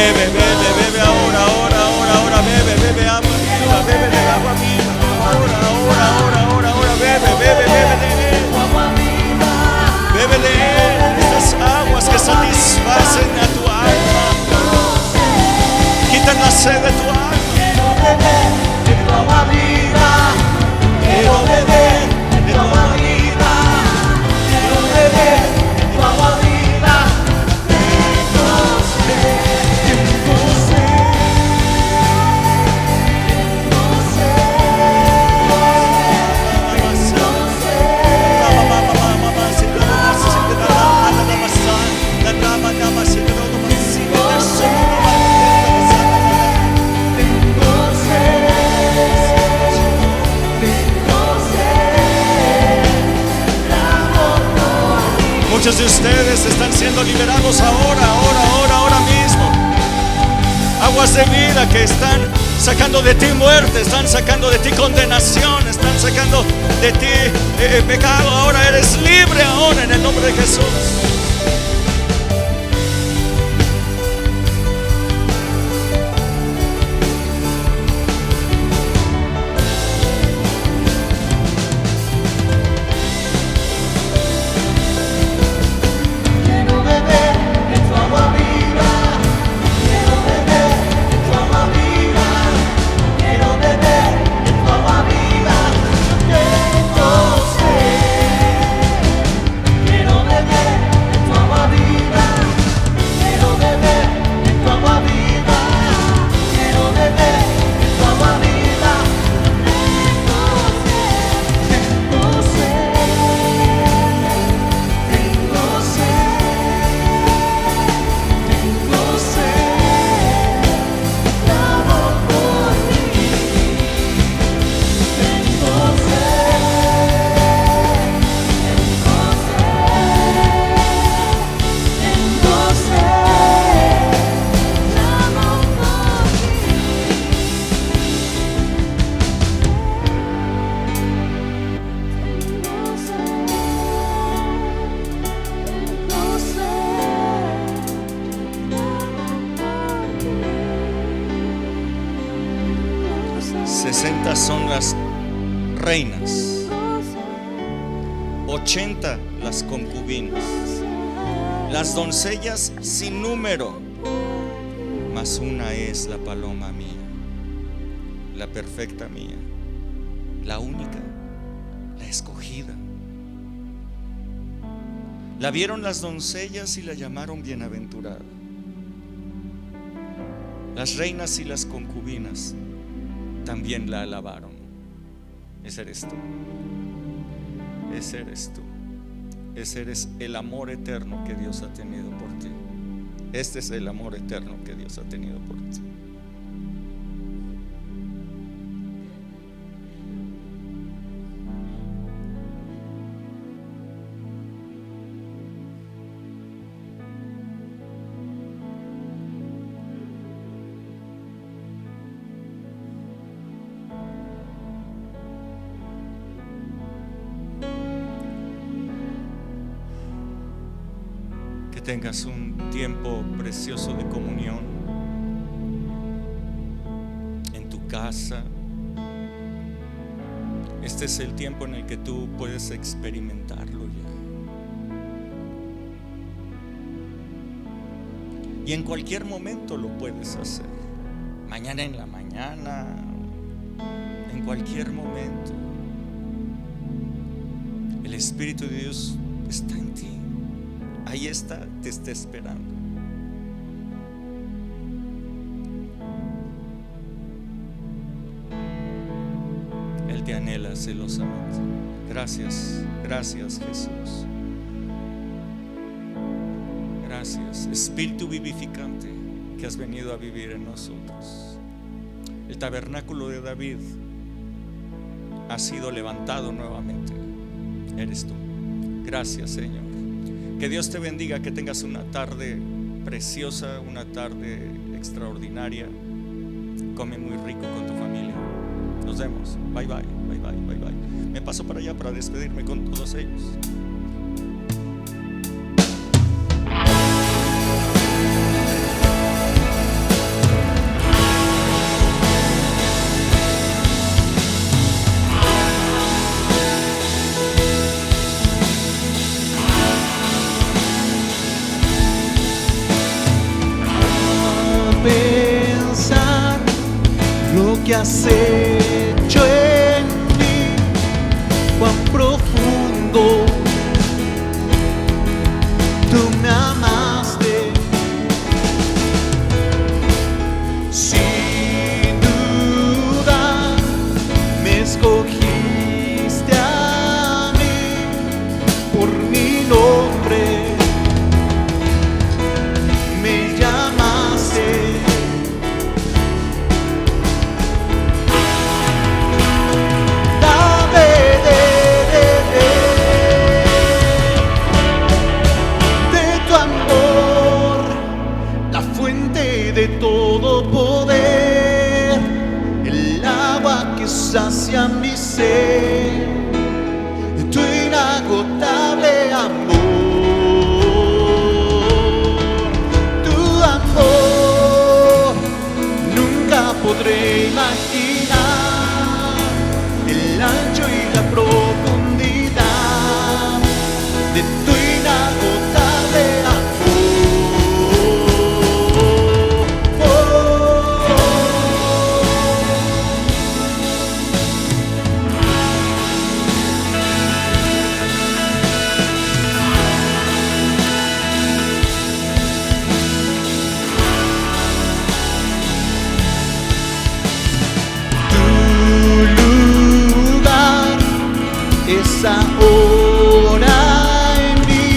Bebe, bebe, bebe ahora, ahora, ahora, ahora, bebe, bebe agua viva, bebe del agua viva. Ahora, ahora, ahora, ahora, ahora, bebe, bebe, bebe de Él. Bebe de Él, esas aguas que satisfacen a tu alma. Quitan la sed de tu alma. Quiero beber de tu agua viva. Quiero beber de tu agua viva. Quiero beber de tu agua viva. Tengo sed, tengo sed, tengo Muchos de ustedes están siendo liberados ahora, ahora, ahora, ahora mismo. Aguas de vida que están sacando de ti muerte, están sacando de ti condenación, están sacando de ti pecado. Ahora eres libre, ahora en el nombre de Jesús. Quiero beber de tu agua viva. Quiero beber de tu agua viva. Quiero beber de tu agua viva. Tengo sed. Quiero beber de tu agua viva. Quiero beber de tu agua viva. Quiero beber de tu agua viva. Tengo sed. Tengo sed. Tengo sed, clamo por ti. Tengo sed, tengo sed, clamo por ti. Tengo sed. 60 son las reinas, 80 las concubinas, las doncellas sin número, mas una es la paloma mía, la perfecta mía, la única, la escogida. La vieron las doncellas y la llamaron bienaventurada. Las reinas y las concubinas también la alabaron. Ese eres tú. Ese eres tú. Ese eres el amor eterno que Dios ha tenido por ti. Este es el amor eterno que Dios ha tenido por ti. Que tengas un tiempo precioso de comunión en tu casa. Este es el tiempo en el que tú puedes experimentarlo ya. Y en cualquier momento lo puedes hacer. Mañana en la mañana, en cualquier momento. El Espíritu de Dios está en ti. Ahí está, te está esperando. Él te anhela celosamente. Gracias, gracias Jesús. Gracias, Espíritu vivificante que has venido a vivir en nosotros. El tabernáculo de David ha sido levantado nuevamente. Eres tú. Gracias, Señor. Que Dios te bendiga, que tengas una tarde preciosa, una tarde extraordinaria. Come muy rico con tu familia. Nos vemos. Bye bye, bye bye, bye bye. Me paso para allá para despedirme con todos ellos. que has hecho en mí, cuán profundo tú me amaste. Sin duda me escogiste a mí por mi nombre. Me llamaste. Dame de tu amor, la fuente de todo poder, el agua que sacia mi sed, tu inagotable amor. Podré imaginar el ancho y la profundidad de tu inagotable es ahora en mí.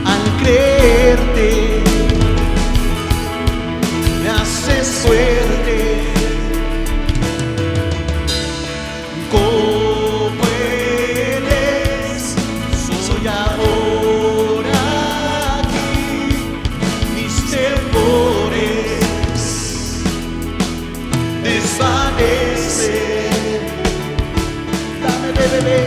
Al creerte me haces fuerte, como eres, soy ahora aquí. Mis temores desvanecen. Dame, bebé,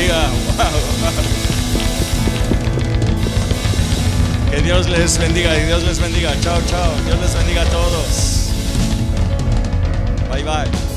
bendiga. Wow. Que Dios les bendiga y Dios les bendiga. Chao, chao. Dios les bendiga a todos. Bye, bye.